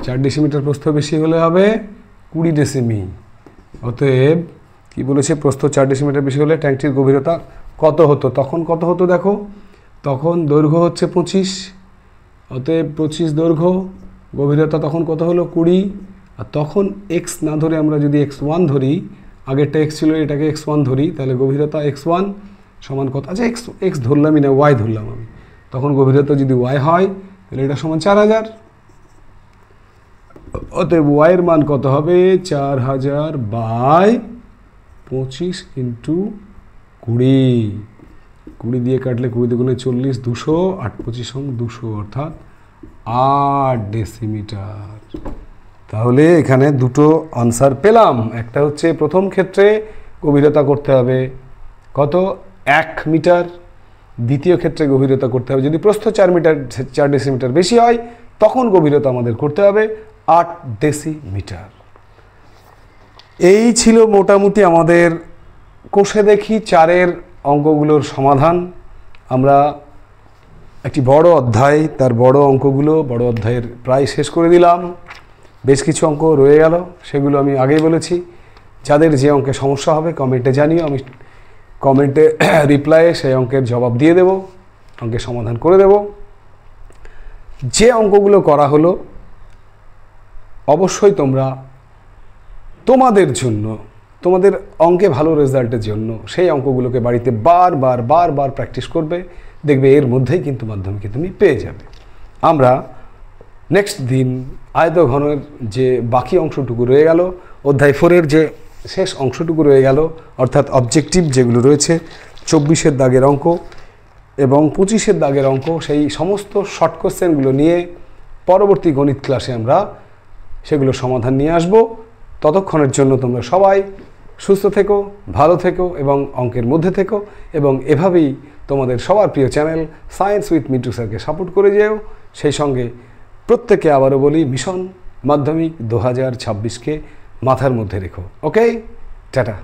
4 ডেসিমিটার প্রস্থ বেশি হলে হবে 20 ডেসিমি। অতএব কি বলেছে? প্রস্থ 4 ডেসিমিটার বেশি হলে ট্যাঙ্কটির গভীরতা কত হতো? তখন কত হতো দেখো, তখন দৈর্ঘ্য হচ্ছে 25, অতএব 25 দৈর্ঘ্য, গভীরতা তখন কত হলো? 20। আর তখন এক্স না ধরে আমরা যদি x1 ধরি, আগেরটা এক্স ছিল, এটাকে x1 ধরি, তাহলে গভীরতা x1 সমান কত? আচ্ছা এক্স ধরলামই না, ওয়াই ধরলাম আমি। তখন গভীরতা যদি ওয়াই হয় তাহলে এটা সমান 4000। অতএব ওয়াইয়ের মান কত হবে? 4000/25 × 20। 20 দিয়ে কাটলে 20 দুগুণে 40, 200, 8 25 200, অর্থাৎ 8 ডেসিমিটার। তাহলে এখানে দুটো আনসার পেলাম। একটা হচ্ছে প্রথম ক্ষেত্রে গভীরতা করতে হবে কত? 1 মিটার। দ্বিতীয় ক্ষেত্রে গভীরতা করতে হবে যদি প্রস্থ 4 ডেসিমিটার বেশি হয়, তখন গভীরতা আমাদের করতে হবে 8 ডেসিমিটার। এই ছিল মোটামুটি আমাদের কোষে দেখি 4-এর অঙ্কগুলোর সমাধান। আমরা একটি বড় অধ্যায়, তার বড় অঙ্কগুলো, বড় অধ্যায়ের প্রায় শেষ করে দিলাম। বেশ কিছু অঙ্ক রয়ে গেল, সেগুলো আমি আগেই বলেছি। যাদের যে অঙ্কে সমস্যা হবে কমেন্টে জানিও, আমি কমেন্টে রিপ্লাইয়ে সেই অঙ্কের জবাব দিয়ে দেব, অঙ্কের সমাধান করে দেব। যে অঙ্কগুলো করা হলো অবশ্যই তোমরা তোমাদের জন্য, তোমাদের অঙ্কে ভালো রেজাল্টের জন্য সেই অঙ্কগুলোকে বাড়িতে বারবার প্র্যাকটিস করবে। দেখবে এর মধ্যেই কিন্তু মাধ্যমিকে তুমি পেয়ে যাবে। আমরা নেক্সট দিন আয়তঘনের যে বাকি অংশটুকু রয়ে গেল, অধ্যায় 4-এর যে শেষ অংশটুকু রয়ে গেল, অর্থাৎ অবজেক্টিভ যেগুলো রয়েছে, 24-এর দাগের অঙ্ক এবং 25-এর দাগের অঙ্ক, সেই সমস্ত শর্ট কোশ্চেনগুলো নিয়ে পরবর্তী গণিত ক্লাসে আমরা সেগুলো সমাধান নিয়ে আসব। ততক্ষণের জন্য তোমরা সবাই সুস্থ থেকো, ভালো থেকো এবং অঙ্কের মধ্যে থেকো, এবং এভাবেই তোমাদের সবার প্রিয় চ্যানেল সায়েন্স উইথ মিন্টু স্যারকে সাপোর্ট করে যেও। সেই সঙ্গে প্রত্যেককে আবারও বলি, মিশন মাধ্যমিক 2026কে মাথার মধ্যে রেখো। ওকে, টাটা।